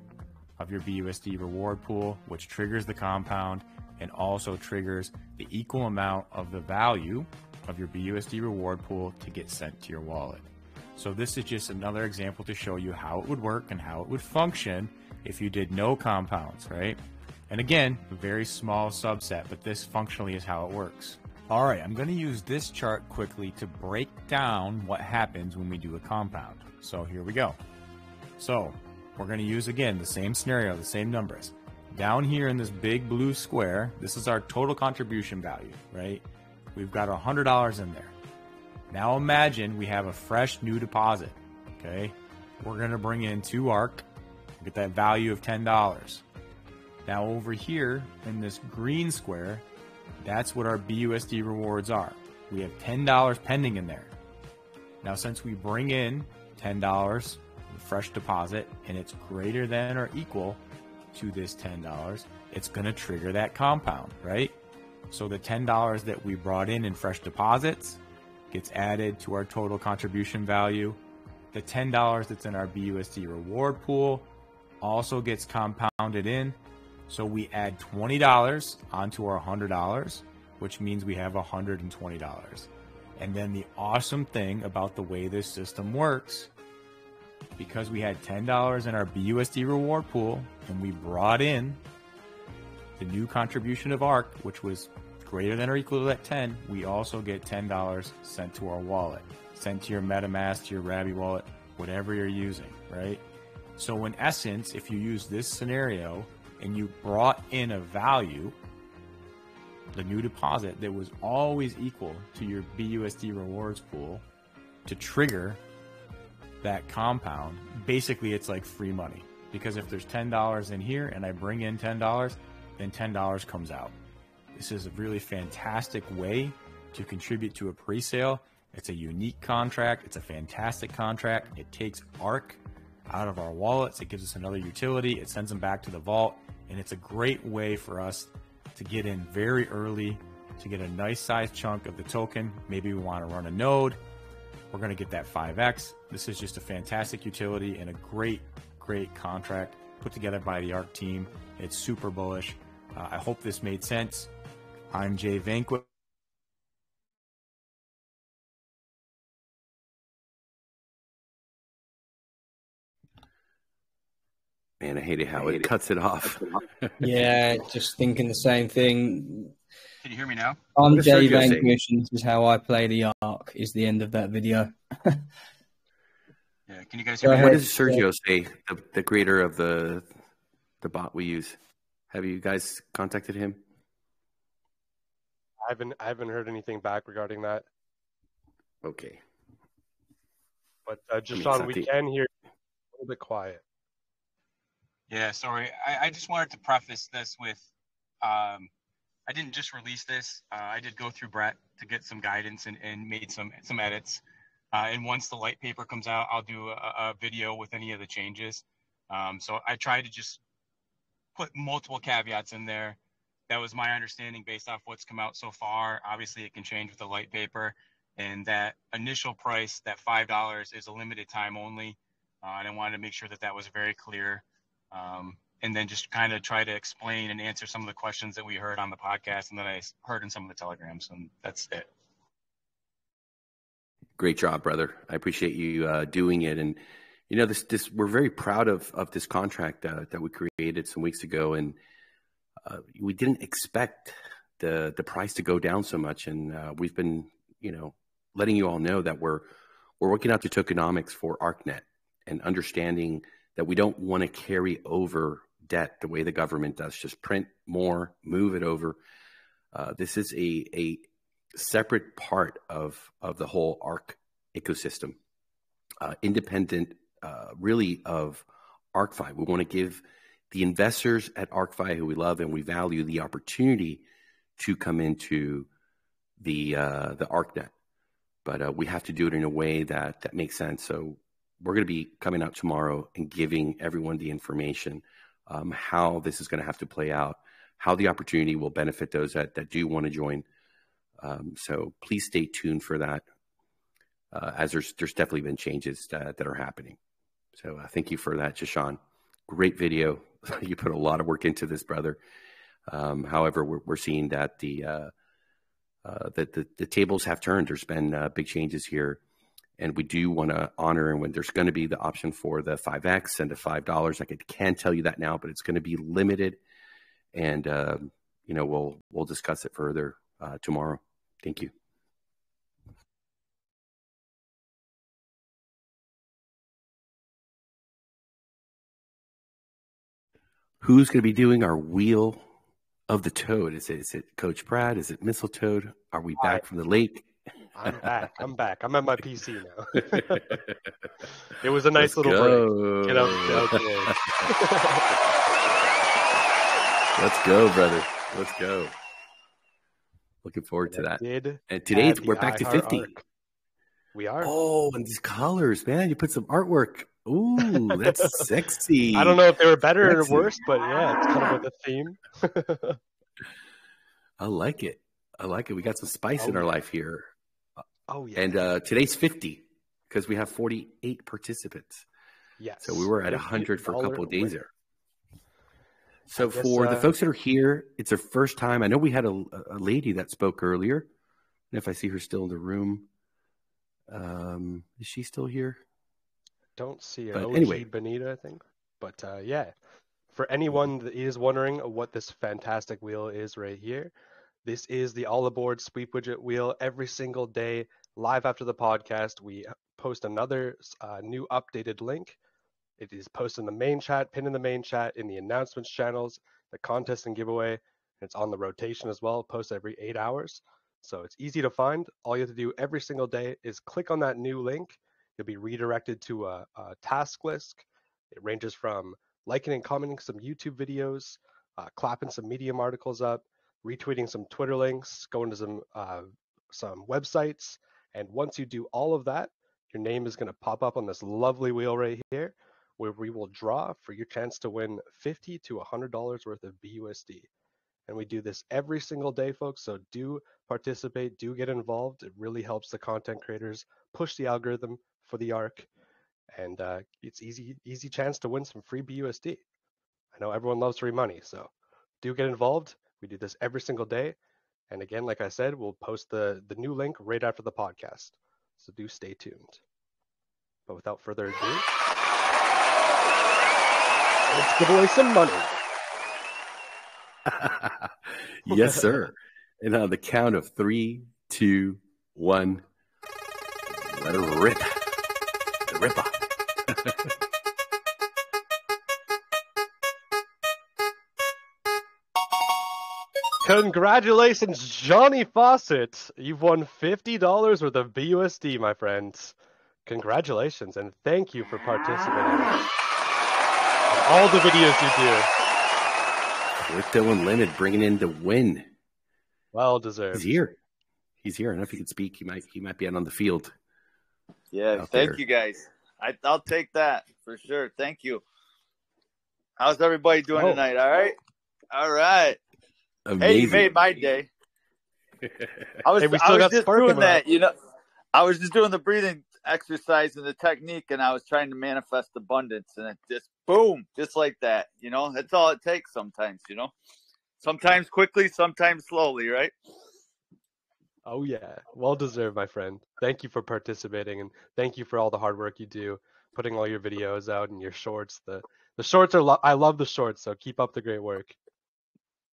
of your BUSD reward pool, which triggers the compound and also triggers the equal amount of the value of your BUSD reward pool to get sent to your wallet. So this is just another example to show you how it would work and how it would function if you did no compounds, right? And again, a very small subset, but this functionally is how it works. All right, I'm going to use this chart quickly to break down what happens when we do a compound. So here we go. So we're going to use, again, the same scenario, the same numbers. Down here in this big blue square, this is our total contribution value, right? We've got $100 in there. Now imagine we have a fresh new deposit, okay? We're going to bring in 2 ARK, get that value of $10. Now over here in this green square, that's what our BUSD rewards are. We have $10 pending in there. Now since we bring in $10, fresh deposit, and it's greater than or equal to this $10, it's going to trigger that compound, right? So the $10 that we brought in fresh deposits gets added to our total contribution value. The $10 that's in our BUSD reward pool also gets compounded in. So we add $20 onto our $100, which means we have $120. And then the awesome thing about the way this system works, because we had $10 in our BUSD reward pool and we brought in the new contribution of ARK, which was greater than or equal to that 10, we also get $10 sent to our wallet, sent to your MetaMask, to your Rabby wallet, whatever you're using, right? So in essence, if you use this scenario and you brought in a value, the new deposit that was always equal to your BUSD rewards pool to trigger that compound, basically it's like free money. Because if there's $10 in here and I bring in $10, then $10 comes out. This is a really fantastic way to contribute to a pre-sale. It's a unique contract. It's a fantastic contract. It takes ARK out of our wallets. It gives us another utility. It sends them back to the vault. And it's a great way for us to get in very early, to get a nice size chunk of the token. Maybe we want to run a node. We're going to get that 5x. This is just a fantastic utility and a great, great contract put together by the ARK team. It's super bullish. I hope this made sense. I'm Jay Vanquist. Man, I hate it how it cuts it off. Yeah, just thinking the same thing. Can you hear me now? I'm What does Jay Sergio say? Vanquish, and this is how I play the ARK, is the end of that video. Yeah. Can you guys Go hear me? What ahead. does Sergio say, the creator of the bot we use? Have you guys contacted him? I haven't heard anything back regarding that. Okay. But it's Jashawn, not we the- can hear you a little bit quiet. Yeah, sorry. I just wanted to preface this with, I didn't just release this. I did go through Brett to get some guidance and made some edits. And once the light paper comes out, I'll do a video with any of the changes. So I tried to just put multiple caveats in there. That was my understanding based off what's come out so far. Obviously, it can change with the light paper. And that initial price, that $5, is a limited time only. And I wanted to make sure that that was very clear. And then just kind of try to explain and answer some of the questions that we heard on the podcast and that I heard in some of the telegrams. And that's it. Great job, brother. I appreciate you doing it. And you know, this we're very proud of this contract that we created some weeks ago, and we didn't expect the price to go down so much. And we've been, you know, letting you all know that we're working out the tokenomics for ArkNet and understanding that we don't want to carry over debt the way the government does. Just print more, move it over. This is a separate part of the whole ARK ecosystem, independent really of ArkFi. We want to give the investors at ArkFi, who we love and we value, the opportunity to come into the ArkNet. But we have to do it in a way that makes sense. So we're going to be coming out tomorrow and giving everyone the information, how this is going to have to play out, how the opportunity will benefit those that do want to join. So please stay tuned for that, as there's definitely been changes that are happening. So thank you for that, Jashawn. Great video. You put a lot of work into this, brother. However, we're seeing that the tables have turned. There's been big changes here, and we do want to honor, and when there's going to be the option for the 5X and the $5. I can't tell you that now, but it's going to be limited, and you know, we'll discuss it further tomorrow. Thank you. Who's going to be doing our wheel of the toad? Is it Coach Brad? Is it Mistletoad? Are we back from the lake? I'm back. I'm at my PC now. It was a nice little break. Get outdoors. Let's go, brother. Let's go. Looking forward to that. And today we're back to 50. Ark. We are. Oh, and these colors, man. You put some artwork. Ooh, that's sexy. I don't know if they were better or worse, but yeah, it's kind of like a theme. I like it. We got some spice in our life here. Oh, yeah. And today's 50 because we have 48 participants. Yes. So we were at 100 for a couple of days there. So guess, for the folks that are here, it's their first time. I know we had a lady that spoke earlier. And if I see her still in the room, is she still here? Don't see her. But OG anyway. Benita, I think. But yeah, for anyone that is wondering what this fantastic wheel is right here, this is the All Aboard Sweep Widget wheel. Every single day, live after the podcast, we post another new updated link. It is posted in the main chat, pinned in the main chat, in the announcements channels, the contest and giveaway. It's on the rotation as well, posted every 8 hours. So it's easy to find. All you have to do every single day is click on that new link. You'll be redirected to a task list. It ranges from liking and commenting some YouTube videos, clapping some Medium articles up, retweeting some Twitter links, going to some websites. And once you do all of that, your name is going to pop up on this lovely wheel right here, where we will draw for your chance to win $50 to $100 worth of BUSD. And we do this every single day, folks. So do participate, do get involved. It really helps the content creators push the algorithm for the ARK. And it's easy chance to win some free BUSD. I know everyone loves free money, so do get involved. We do this every single day. And again, like I said, we'll post the new link right after the podcast. So do stay tuned. But without further ado, Let's give away some money. Yes, sir. And on the count of 3, 2, 1, let her rip. The ripper. Congratulations, Johnny Fawcett. You've won $50 worth of BUSD, my friends. Congratulations, and thank you for participating in all the videos you do. Crypto Unlimited bringing in the win. Well deserved. He's here. He's here. I don't know if he can speak. He might be out on the field. Yeah, thank you guys. I'll take that for sure. Thank you. How's everybody doing tonight? All right? All right. Amazing. Hey, you made my day. I was just doing that, I was just doing the breathing exercise and the technique, and I was trying to manifest abundance, and it just boom, just like that. That's all it takes sometimes. Sometimes quickly, sometimes slowly, right? Oh yeah, well deserved, my friend. Thank you for participating, and thank you for all the hard work you do, putting all your videos out and your shorts. The shorts are I love the shorts, so keep up the great work.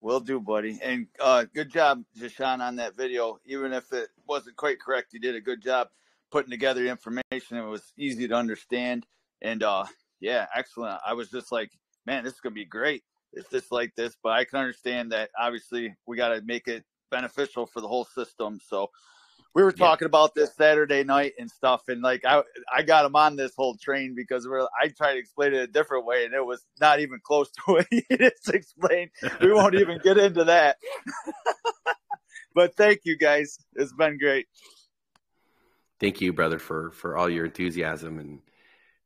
Will do, buddy. And good job, Jashan, on that video. Even if it wasn't quite correct, you did a good job putting together information. It was easy to understand. And, yeah, excellent. I was just like, man, this is going to be great. It's just like this. But I can understand that, obviously, we got to make it beneficial for the whole system. So we were talking about this Saturday night and stuff. And, like, I got him on this whole train because I tried to explain it a different way, and it was not even close to what he just explained. We won't even get into that. But thank you, guys. It's been great. Thank you, brother, for all your enthusiasm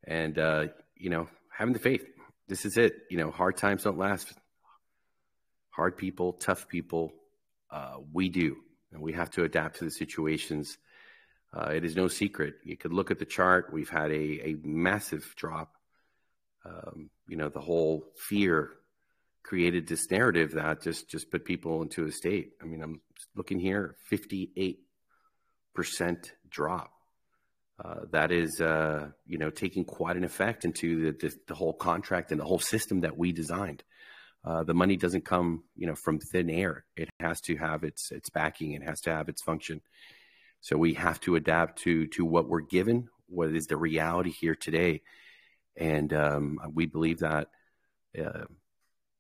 and having the faith. This is it. Hard times don't last. Hard people, tough people, we do. And we have to adapt to the situations. It is no secret. You could look at the chart. We've had a massive drop. The whole fear created this narrative that just put people into a state. I mean, I'm looking here, 58% drop. That is, taking quite an effect into the whole contract and the whole system that we designed. The money doesn't come, from thin air. It has to have its backing. It has to have its function. So we have to adapt to what we're given, what is the reality here today. And we believe that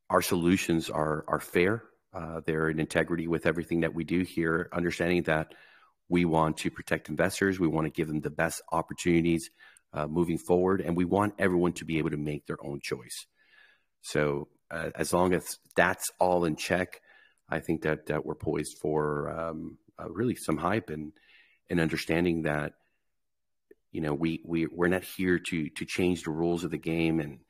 our solutions are fair. They're in integrity with everything that we do here, understanding that we want to protect investors. We want to give them the best opportunities moving forward. And we want everyone to be able to make their own choice. So as long as that's all in check, I think that we're poised for really some hype and understanding that, we're not here to change the rules of the game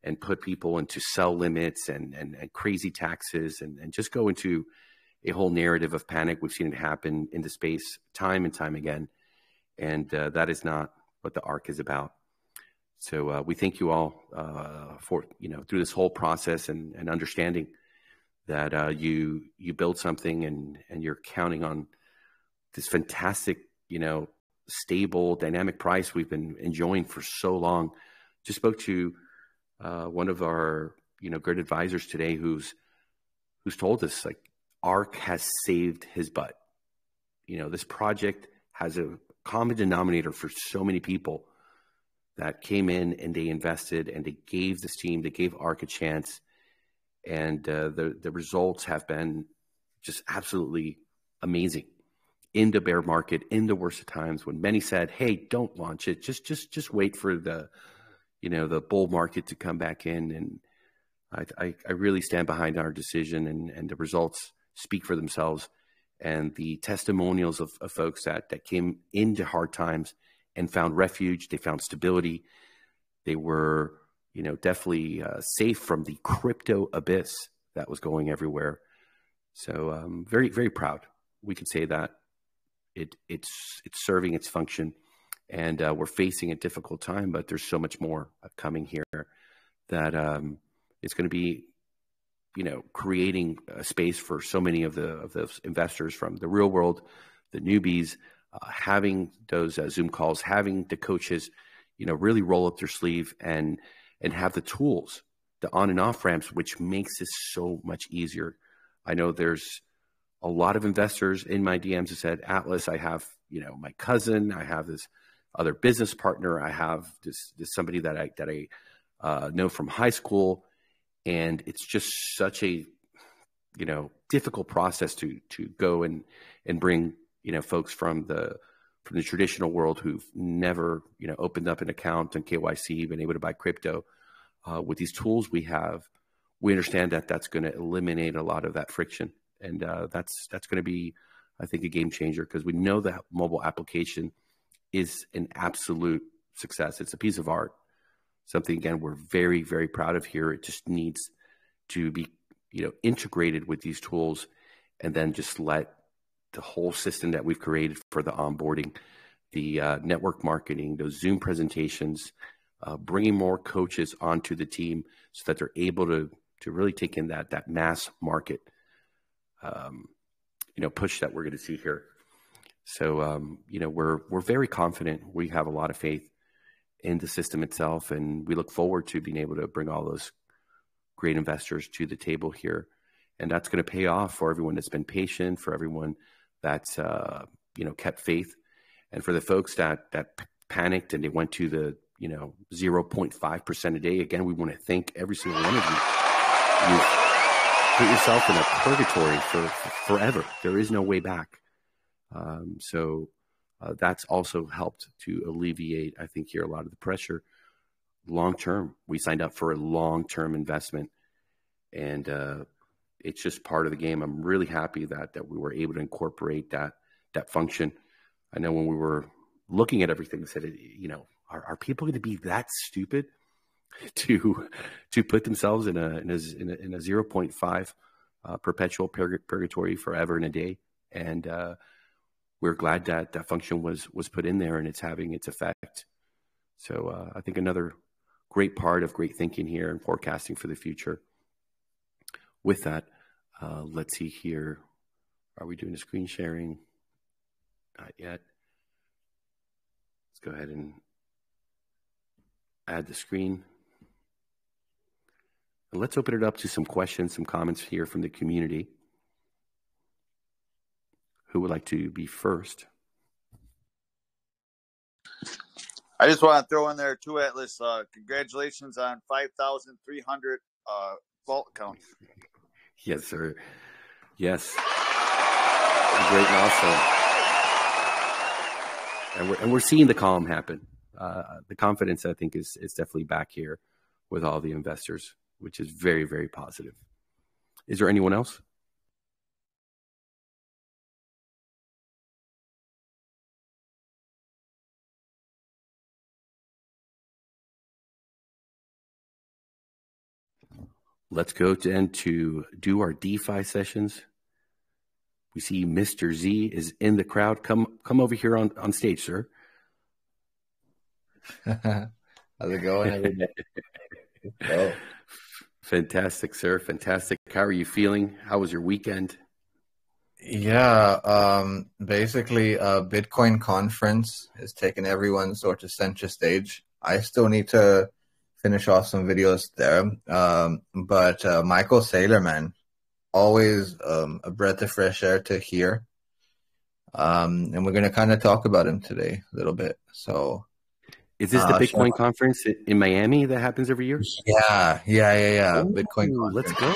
and put people into sell limits and crazy taxes and just go into a whole narrative of panic. We've seen it happen in the space time and time again. And that is not what the ARK is about. So we thank you all for, through this whole process and understanding that you build something and you're counting on this fantastic, stable, dynamic price we've been enjoying for so long. Just spoke to one of our, great advisors today who's told us, like, ARK has saved his butt. This project has a common denominator for so many people that came in and they invested and they gave this team, they gave ARK a chance. And the results have been just absolutely amazing in the bear market, in the worst of times when many said, hey, don't launch it. Just wait for the bull market to come back in. And I really stand behind our decision and the results speak for themselves. And the testimonials of folks that came into hard times and found refuge, they found stability. They were, definitely safe from the crypto abyss that was going everywhere. So I'm very, very proud. We can say that it's serving its function, and we're facing a difficult time, but there's so much more coming here that it's going to be, creating a space for so many of those investors from the real world, the newbies, having those Zoom calls, having the coaches, really roll up their sleeve and have the tools the on and off ramps, which makes this so much easier. I know there's a lot of investors in my DMs who said, Atlas, I have, my cousin, I have this other business partner, I have this somebody that I know from high school, and it's just such a difficult process to go and bring folks from the traditional world who've never opened up an account and KYC, been able to buy crypto. With these tools we have, we understand that that's going to eliminate a lot of that friction, and that's going to be, I think, a game changer, because we know that mobile application is an absolute success. It's a piece of art, something, again, we're very, very proud of here. It just needs to be integrated with these tools, and then just let the whole system that we've created for the onboarding, the network marketing, those Zoom presentations, bringing more coaches onto the team so that they're able to really take in that mass market, push that we're going to see here. So, we're very confident. We have a lot of faith in the system itself, and we look forward to being able to bring all those great investors to the table here. And that's going to pay off for everyone that's been patient, for everyone that's, kept faith. And for the folks that panicked and they went to the, 0.5% a day, again, we want to thank every single one of you. You've put yourself in a purgatory for forever. There is no way back. So that's also helped to alleviate, I think, here a lot of the pressure. Long-term, we signed up for a long-term investment, and it's just part of the game. I'm really happy that we were able to incorporate that function. I know when we were looking at everything, we said, are people going to be that stupid to put themselves in a 0.5 perpetual purgatory forever and a day? And we're glad that function was put in there, and it's having its effect. So I think another great part of great thinking here and forecasting for the future. With that, let's see here. Are we doing a screen sharing? Not yet. Let's go ahead and add the screen. And let's open it up to some questions, some comments here from the community. Who would like to be first? I just want to throw in there too, Atlas. Congratulations on 5,300 vault accounts. Yes, sir. Yes. A great milestone. And we're seeing the calm happen. The confidence, I think, is definitely back here with all the investors, which is very, very positive. Is there anyone else? Let's go to do our DeFi sessions. We see Mr. Z is in the crowd. Come over here on stage, sir. How's it going, everybody? Oh. Fantastic, sir. Fantastic. How are you feeling? How was your weekend? Yeah, basically, Bitcoin conference is taking everyone sort of center stage. I still need to finish off some videos there. But Michael Saylor, man, always a breath of fresh air to hear. And we're going to kind of talk about him today a little bit. So, is this the Bitcoin conference in Miami that happens every year? Yeah. Ooh, Bitcoin conference. Let's go.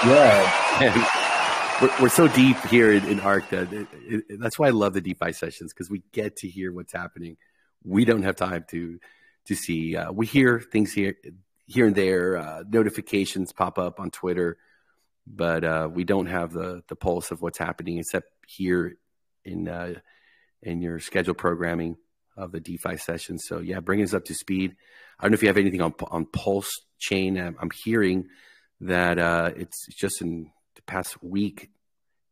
Yeah. We're so deep here in ARK that that's why I love the DeFi sessions, because we get to hear what's happening. We don't have time to see. We hear things here and there. Notifications pop up on Twitter, but we don't have the pulse of what's happening except here in your scheduled programming of the DeFi session. So yeah, bring us up to speed. I don't know if you have anything on Pulse Chain. I'm hearing that it's just in the past week,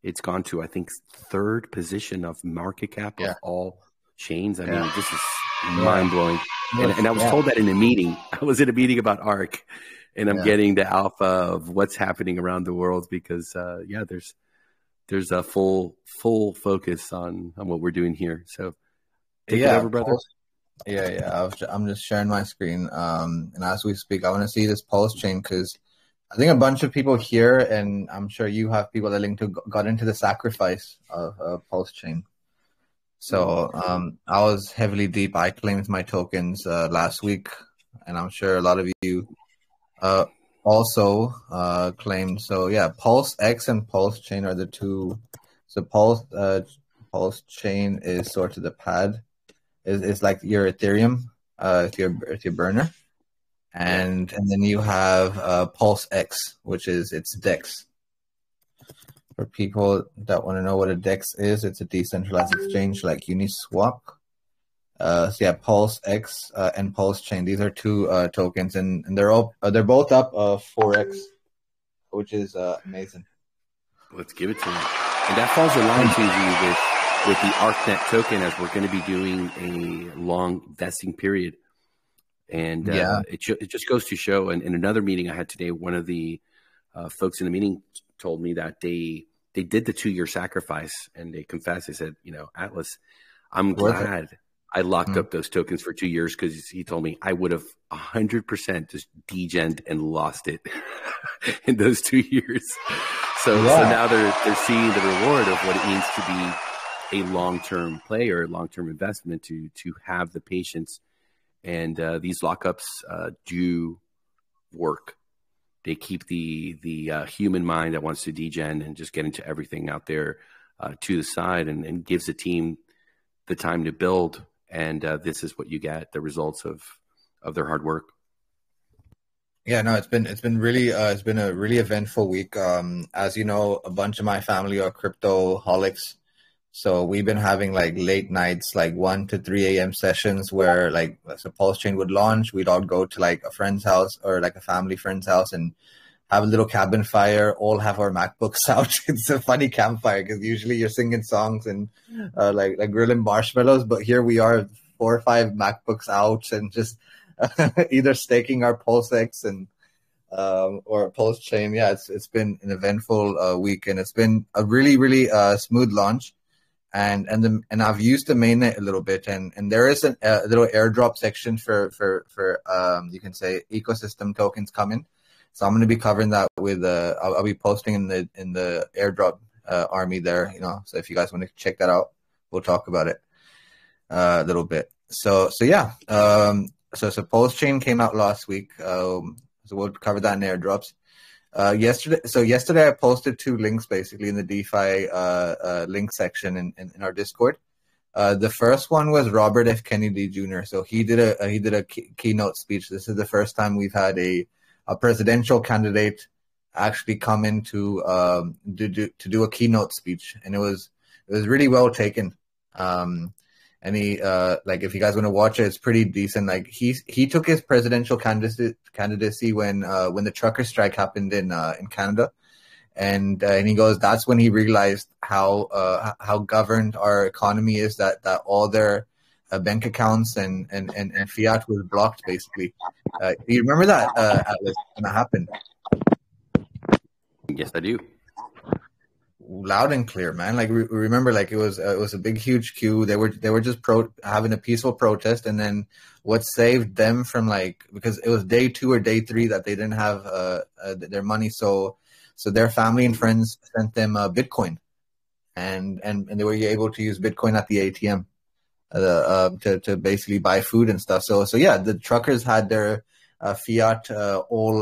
it's gone to, I think, third position of market cap of all chains. I mean, this is mind blowing. And I was told that in a meeting. I was in a meeting about ARK, and I'm getting the alpha of what's happening around the world because, there's a full focus on what we're doing here. So take it over, brother. I'm just sharing my screen. And as we speak, I want to see this pulse chain because I think a bunch of people here, and I'm sure you have people that got into the sacrifice of pulse chain. So I was heavily deep. I claimed my tokens last week, and I'm sure a lot of you also claimed. So yeah, Pulse X and Pulse Chain are the two. So Pulse Chain is sort of the pad. It's like your Ethereum, it's your burner, and then you have Pulse X, which is its DEX. For people that want to know what a DEX is, it's a decentralized exchange like Uniswap. So yeah, Pulse X and Pulse Chain. These are two tokens, and they're both up 4x, which is amazing. Let's give it to them. And that falls in line, TG, with the ArkNet token, as we're going to be doing a long vesting period. And it just goes to show. And in another meeting I had today, one of the folks in the meeting told me that they did the 2-year sacrifice, and they confessed. They said, Atlas, I'm glad I locked up those tokens for 2 years, because he told me I would have 100% just degened and lost it in those 2 years. So now they're seeing the reward of what it means to be a long-term play or a long-term investment, to have the patience. And these lockups do work. They keep the human mind that wants to degen and just get into everything out there to the side, and gives the team the time to build. And this is what you get, the results of their hard work. Yeah, no, it's been a really eventful week. As you know, a bunch of my family are crypto-holics. So we've been having like late nights, like 1 to 3 a.m. sessions where like so Pulse Chain would launch. We'd all go to like a friend's house or like a family friend's house and have a little cabin fire, all have our MacBooks out. It's a funny campfire because usually you're singing songs and like grilling marshmallows. But here we are, 4 or 5 MacBooks out and just either staking our Pulse X and or Pulse Chain. Yeah, it's been an eventful week, and it's been a really, really smooth launch. And I've used the mainnet a little bit, and there is a little airdrop section for you can say ecosystem tokens coming. So I'm going to be covering that with I'll be posting in the airdrop army there. So if you guys want to check that out, we'll talk about it a little bit. So yeah. So Pulse Chain came out last week. So we'll cover that in airdrops. Yesterday I posted 2 links basically in the DeFi link section in our Discord. The first one was Robert F. Kennedy Jr. So he did a keynote speech. This is the first time we've had a presidential candidate actually come in to do a keynote speech, and it was really well taken. And he like if you guys want to watch it, it's pretty decent. Like he took his presidential candidacy when the trucker strike happened in Canada, and he goes, that's when he realized how governed our economy is, that all their bank accounts and fiat was blocked basically. You remember that Atlas, when that happened? Yes, I do. Loud and clear, man. Like remember, like it was a big, huge queue. They were just having a peaceful protest, and then what saved them from because it was day 2 or day 3 that they didn't have their money, so their family and friends sent them Bitcoin, and they were able to use Bitcoin at the ATM to basically buy food and stuff. So yeah, the truckers had their fiat all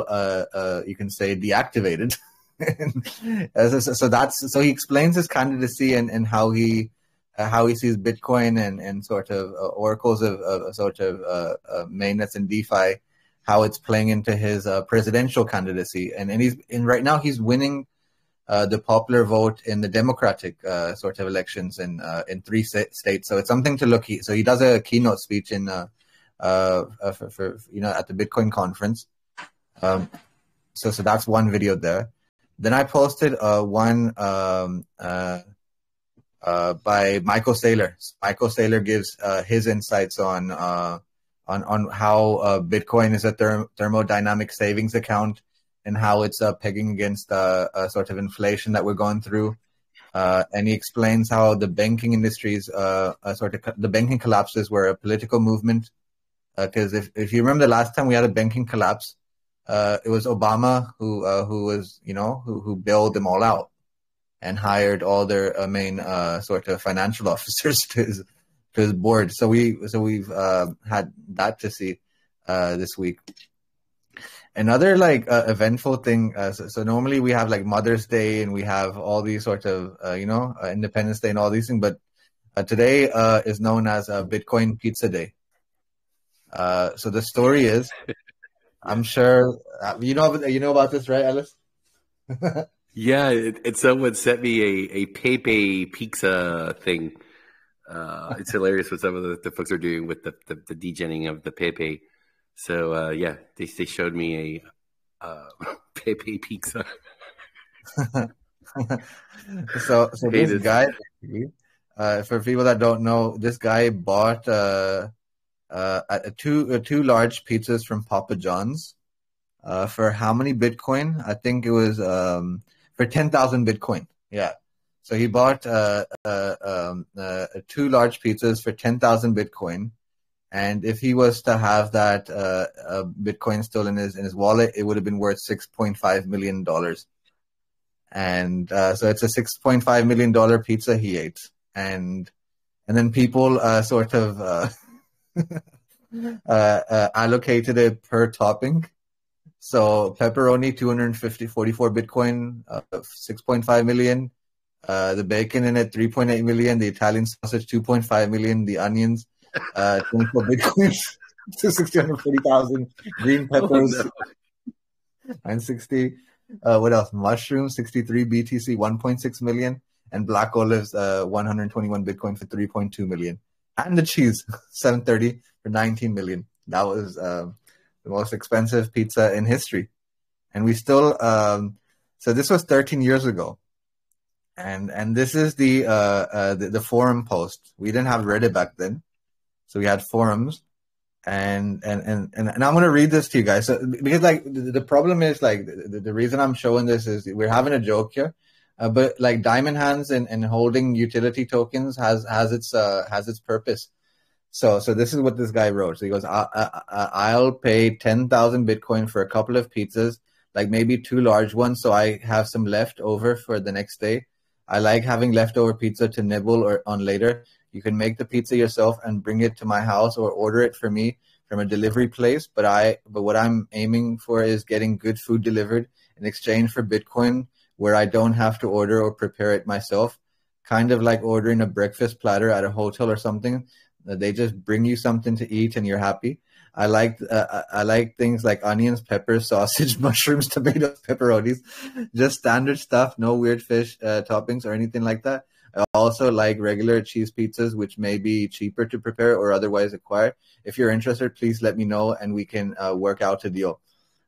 you can say deactivated. So he explains his candidacy and how he sees Bitcoin and sort of oracles of sort of mainnets and DeFi, how it's playing into his presidential candidacy, and right now he's winning the popular vote in the Democratic sort of elections in 3 states. So it's something to look. So he does a keynote speech in for at the Bitcoin conference. So that's one video there. Then I posted one by Michael Saylor. Michael Saylor gives his insights on how Bitcoin is a thermodynamic savings account and how it's pegging against sort of inflation that we're going through. and he explains how the banking industries, the banking collapses were a political movement. Because if you remember the last time we had a banking collapse, it was Obama who was, who bailed them all out and hired all their main sort of financial officers to his board. So we've had that to see this week. Another eventful thing. So normally we have like Mother's Day and we have all these sort of Independence Day and all these things, but today is known as Bitcoin Pizza Day. So the story is, I'm sure you know about this, right, Ellis? Yeah, and someone sent me a Pepe pizza thing. It's hilarious what some of the folks are doing with the degenning of the Pepe. So yeah, they showed me a Pepe pizza. So this guy, for people that don't know, this guy bought two large pizzas from Papa John's for how many Bitcoin? I think it was for 10,000 Bitcoin. Yeah. So he bought 2 large pizzas for 10,000 Bitcoin. And if he was to have that Bitcoin still in his wallet, it would have been worth $6.5 million. And so it's a $6.5 million pizza he ate. And then people sort of allocated it per topping. So pepperoni, 244 Bitcoin, 6.5 million. The bacon in it, 3.8 million. The Italian sausage, 2.5 million. The onions, 24 Bitcoins, 640,000. Green peppers, 960. What else? Mushrooms, 63 BTC, 1.6 million. And black olives, 121 Bitcoin for 3.2 million. And the cheese, 730 for 19 million. That was the most expensive pizza in history. And we still, so this was 13 years ago. And this is the forum post. We didn't have Reddit back then. So we had forums. And I'm going to read this to you guys. So, because the problem is the reason I'm showing this is we're having a joke here. But like diamond hands and holding utility tokens has its purpose. So this is what this guy wrote. So he goes, I'll pay 10,000 Bitcoin for a couple of pizzas, like maybe 2 large ones, so I have some left over for the next day. I like having leftover pizza to nibble on later. You can make the pizza yourself and bring it to my house or order it for me from a delivery place. But what I'm aiming for is getting good food delivered in exchange for Bitcoin, where I don't have to order or prepare it myself. Kind of like ordering a breakfast platter at a hotel or something. They just bring you something to eat and you're happy. I like things like onions, peppers, sausage, mushrooms, tomatoes, pepperonis, just standard stuff. No weird fish toppings or anything like that. I also like regular cheese pizzas, which may be cheaper to prepare or otherwise acquire. If you're interested, please let me know and we can work out a deal.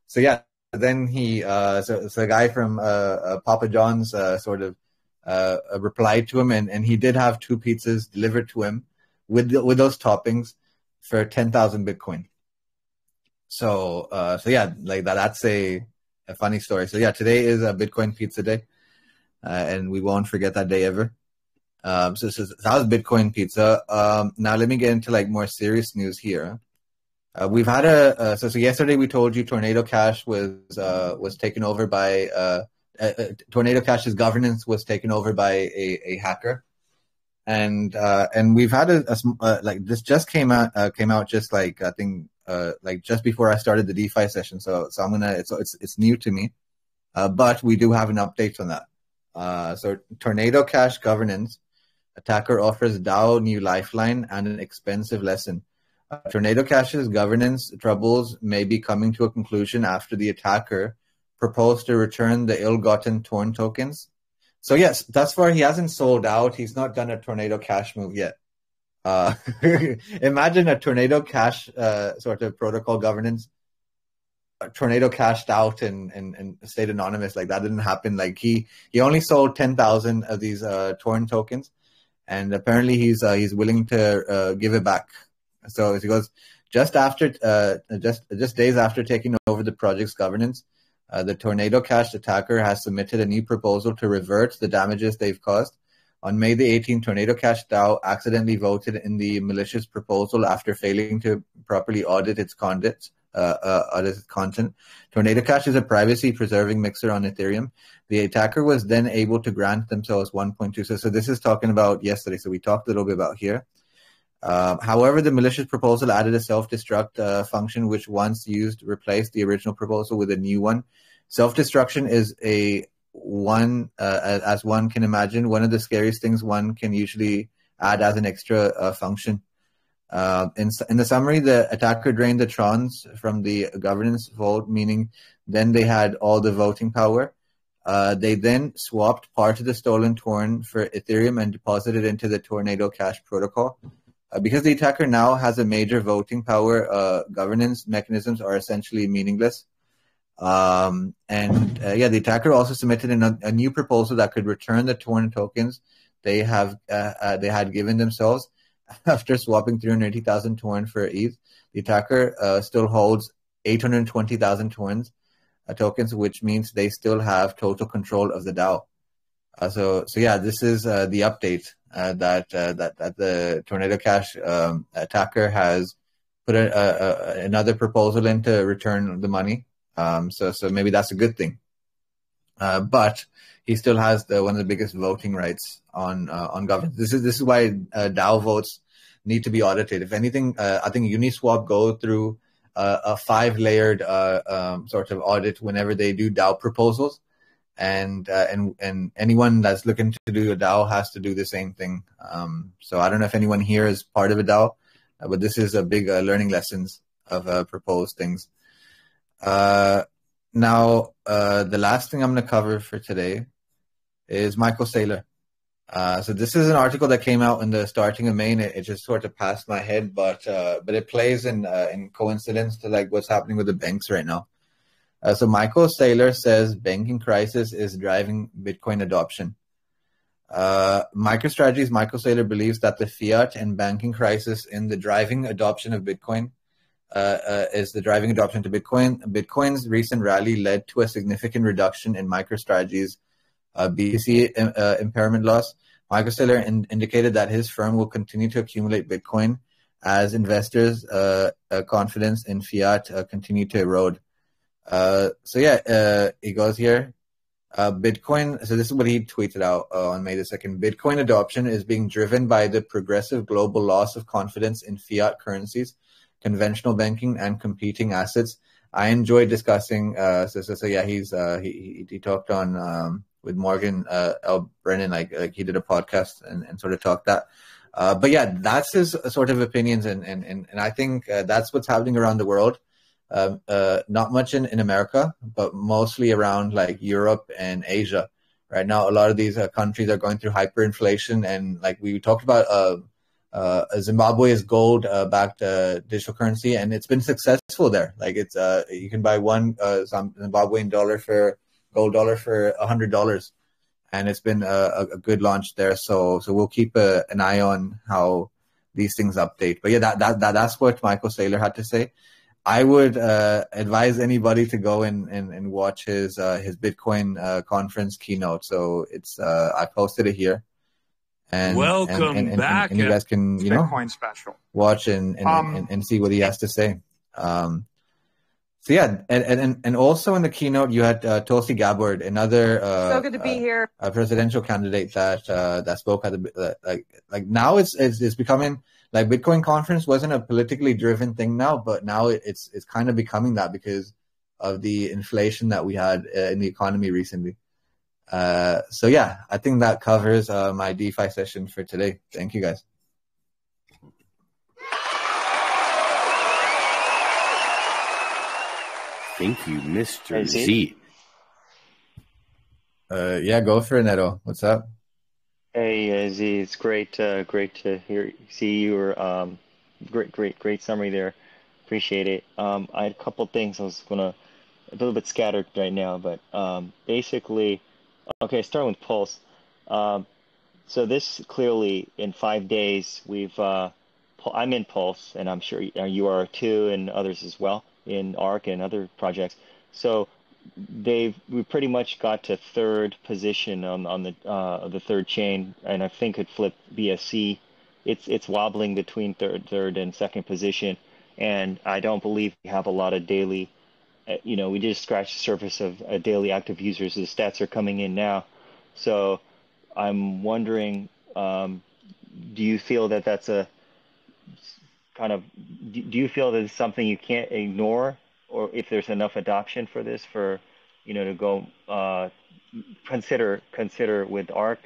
So yeah, then he, so the guy from Papa John's sort of replied to him, and he did have 2 pizzas delivered to him with those toppings for 10,000 Bitcoin. So yeah, like that's a funny story. So yeah, today is a Bitcoin Pizza Day, and we won't forget that day ever. So that was Bitcoin Pizza. Now let me get into like more serious news here. We've had so yesterday we told you Tornado Cash was taken over by Tornado Cash's governance was taken over by a hacker. And we've had like this just came out just like I think like just before I started the DeFi session. So I'm it's new to me, but we do have an update on that. So Tornado Cash governance attacker offers DAO new lifeline and an expensive lesson. Tornado Cash's governance troubles may be coming to a conclusion after the attacker proposed to return the ill-gotten Torn tokens. So yes, thus far he hasn't sold out. He's not done a Tornado Cash move yet. Imagine a Tornado Cash sort of protocol governance. Tornado cashed out and stayed anonymous. Like that didn't happen. Like he only sold 10,000 of these Torn tokens, and apparently he's willing to give it back. So he goes just days after taking over the project's governance. The Tornado Cash attacker has submitted a new proposal to revert the damages they've caused. On May the 18th, Tornado Cash DAO accidentally voted in the malicious proposal after failing to properly audit its content. Tornado Cash is a privacy-preserving mixer on Ethereum. The attacker was then able to grant themselves 1.2. So this is talking about yesterday. So we talked a little bit about here. However, the malicious proposal added a self-destruct function, which once used replaced the original proposal with a new one. Self-destruction is as one can imagine, one of the scariest things one can usually add as an extra function. In the summary, the attacker drained the trons from the governance vault, meaning then they had all the voting power. They then swapped part of the stolen Torn for Ethereum and deposited into the Tornado Cash protocol. Because the attacker now has a major voting power, governance mechanisms are essentially meaningless. The attacker also submitted a new proposal that could return the Torn tokens they had given themselves after swapping 380,000 Torn for ETH. The attacker still holds 820,000 Torns tokens, which means they still have total control of the DAO. This is the update that the Tornado Cash attacker has put another proposal in to return the money. So maybe that's a good thing. But he still has one of the biggest voting rights on governance. This is why DAO votes need to be audited. If anything, I think Uniswap go through a 5-layered sort of audit whenever they do DAO proposals. And anyone that's looking to do a DAO has to do the same thing. So I don't know if anyone here is part of a DAO, but this is a big learning lessons of proposed things. Now, the last thing I'm going to cover for today is Michael Saylor. So this is an article that came out in the starting of May, and it just sort of passed my head, but it plays in coincidence to like what's happening with the banks right now. So Michael Saylor says banking crisis is driving Bitcoin adoption. MicroStrategy's Michael Saylor believes that the fiat and banking crisis in the driving adoption of Bitcoin is the driving adoption to Bitcoin. Bitcoin's recent rally led to a significant reduction in MicroStrategy's BTC impairment loss. Michael Saylor indicated that his firm will continue to accumulate Bitcoin as investors' confidence in fiat continue to erode. He goes here. Bitcoin, so this is what he tweeted out on May the 2nd. Bitcoin adoption is being driven by the progressive global loss of confidence in fiat currencies, conventional banking, and competing assets. I enjoyed discussing, he talked on with Morgan L. Brennan, like he did a podcast and sort of talked that. That's his sort of opinions, and I think that's what's happening around the world. Not much in America, but mostly around like Europe and Asia. Right now, a lot of these countries are going through hyperinflation, and like we talked about, Zimbabwe's gold-backed digital currency, and it's been successful there. Like it's you can buy one some Zimbabwean gold dollar for $100, and it's been a good launch there. So we'll keep an eye on how these things update. But yeah, that's what Michael Saylor had to say. I would advise anybody to go and watch his Bitcoin conference keynote. So it's I posted it here, and welcome back. And you guys can Bitcoin special watch and see what he has to say. And also in the keynote you had Tulsi Gabbard, another so good to be here, a presidential candidate that spoke at the like now it's becoming. Like Bitcoin conference wasn't a politically driven thing now, but now it's kind of becoming that because of the inflation that we had in the economy recently. I think that covers my DeFi session for today. Thank you, guys. Thank you, Mr. Z. Go for it, Neto. What's up? Hey, Z, it's great to see your great summary there. Appreciate it. I had a couple things I was a little bit scattered right now, but basically, okay, starting with Pulse. So this clearly in 5 days I'm in Pulse, and I'm sure you are too, and others as well in ARK and other projects. So we pretty much got to third position on the third chain, and I think it flipped BSC. It's wobbling between third and second position, and I don't believe we have a lot of daily. We just scratched the surface of daily active users. The stats are coming in now, so I'm wondering, do you feel that that's a kind of? Do you feel that it's something you can't ignore, or if there's enough adoption for this to go consider with ARK?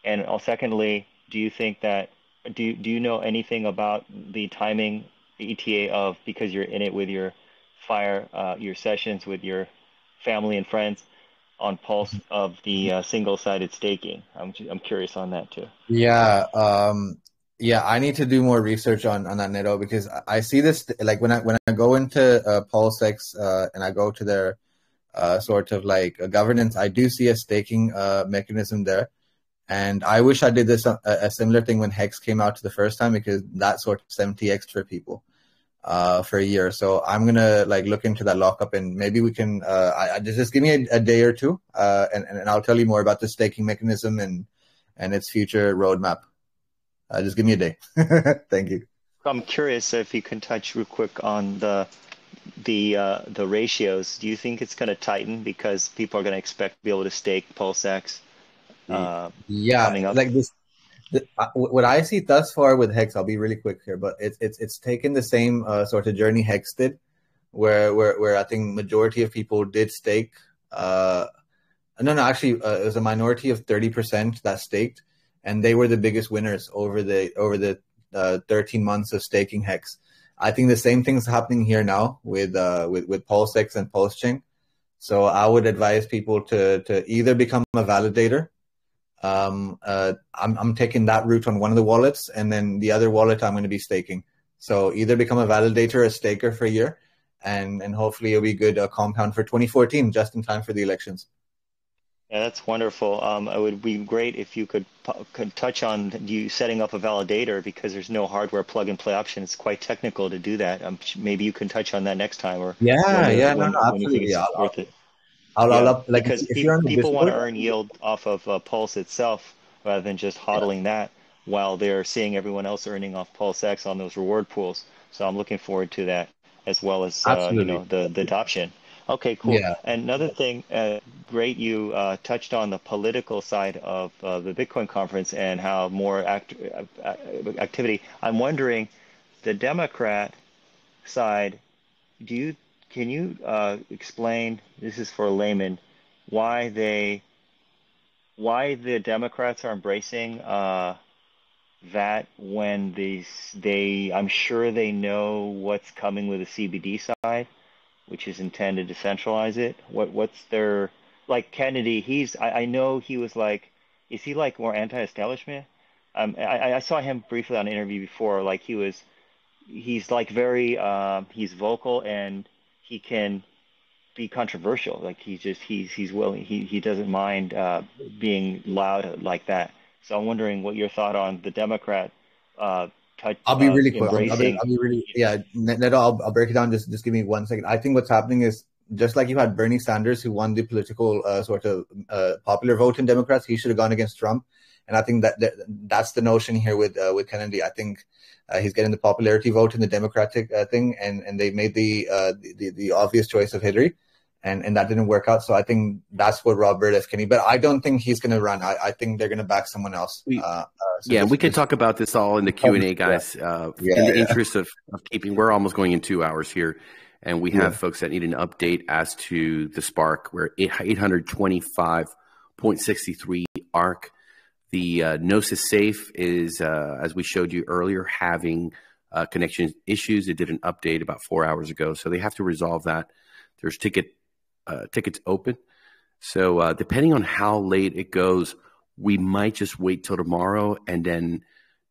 And secondly, do you think that do you know anything about the timing, the ETA of, because you're in it with your your sessions with your family and friends on Pulse, of the single-sided staking? I'm curious on that too. Yeah, I need to do more research on that, Neto, because I see this like when I go into PulseX and I go to their sort of like governance, I do see a staking mechanism there, and I wish I did this a similar thing when Hex came out the first time, because that sort of 70x for people for a year. So I'm gonna like look into that lockup, and maybe we can just give me a day or two, and I'll tell you more about the staking mechanism and its future roadmap. Just give me a day. Thank you. I'm curious if you can touch real quick on the ratios. Do you think it's going to tighten because people are going to expect to be able to stake PulseX? Coming up? Like this. What I see thus far with Hex, I'll be really quick here, but it's taken the same sort of journey Hex did, where I think majority of people did stake. Actually, it was a minority of 30% that staked, and they were the biggest winners over the 13 months of staking Hex. I think the same thing's happening here now with PulseX and PulseChain. So I would advise people to either become a validator. I'm taking that route on one of the wallets, and then the other wallet I'm going to be staking. So either become a validator or a staker for a year, and hopefully it'll be good compound for 2014, just in time for the elections. Yeah, that's wonderful. It would be great if you could touch on you setting up a validator, because there's no hardware plug-and-play option. It's quite technical to do that. Maybe you can touch on that next time, or when you think it's worth it. Because people want to earn yield off of Pulse itself rather than just hodling that, while they're seeing everyone else earning off PulseX on those reward pools. So I'm looking forward to that, as well as the adoption. Okay, cool. Yeah. Another thing, great, you touched on the political side of the Bitcoin conference and how more activity. I'm wondering, the Democrat side, can you explain, this is for a layman, why the Democrats are embracing that when I'm sure they know what's coming with the CBD side, which is intended to centralize it. What's their, like Kennedy? I know he was like, is he like more anti-establishment? I saw him briefly on an interview before. Like he's like very he's vocal, and he can be controversial. Like he's willing. He doesn't mind being loud like that. So I'm wondering what your thought on the Democrat. I'll be really quick. I'll be really, Neto, I'll break it down. Just give me 1 second. I think what's happening is, just like you had Bernie Sanders, who won the political sort of popular vote in Democrats, he should have gone against Trump. And I think that's the notion here with Kennedy. I think he's getting the popularity vote in the Democratic thing, and they made the obvious choice of Hillary, and that didn't work out. So I think that's what Robert F. Kennedy. But I don't think he's going to run. I think they're going to back someone else. We can talk about this all in the Q&A, guys. In the interest of keeping, we're almost going in 2 hours here, and we have folks that need an update as to the Spark. We're 825.63 ARK. The Gnosis Safe is, as we showed you earlier, having connection issues. It did an update about 4 hours ago, so they have to resolve that. There's tickets open. So depending on how late it goes, we might just wait till tomorrow and then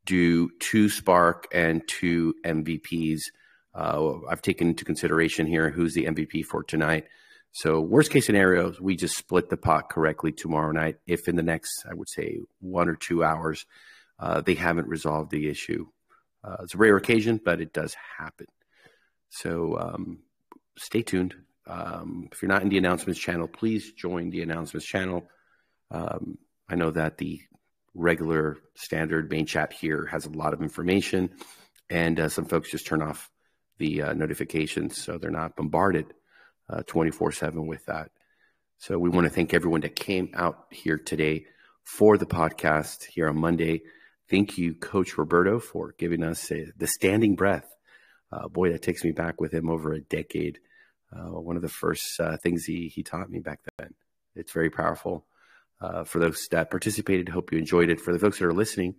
do 2 Spark and 2 MVPs. I've taken into consideration here who's the MVP for tonight. So worst case scenarios, we just split the pot correctly tomorrow night. If in the next, I would say 1 or 2 hours, they haven't resolved the issue. It's a rare occasion, but it does happen. So stay tuned. If you're not in the announcements channel, please join the announcements channel. I know that the regular standard main chat here has a lot of information, and some folks just turn off the notifications so they're not bombarded 24/7 with that. So we want to thank everyone that came out here today for the podcast here on Monday. Thank you, Coach Roberto, for giving us the standing breath. Boy, that takes me back with him over a decade. One of the first things he taught me back then. It's very powerful. For those that participated, hope you enjoyed it. For the folks that are listening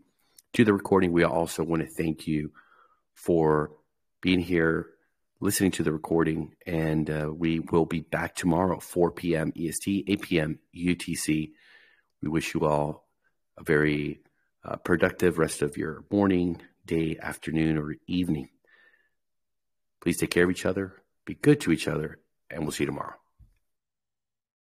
to the recording, we also want to thank you for being here, listening to the recording, and we will be back tomorrow, 4 p.m. EST, 8 p.m. UTC. We wish you all a very productive rest of your morning, day, afternoon, or evening. Please take care of each other, be good to each other, and we'll see you tomorrow.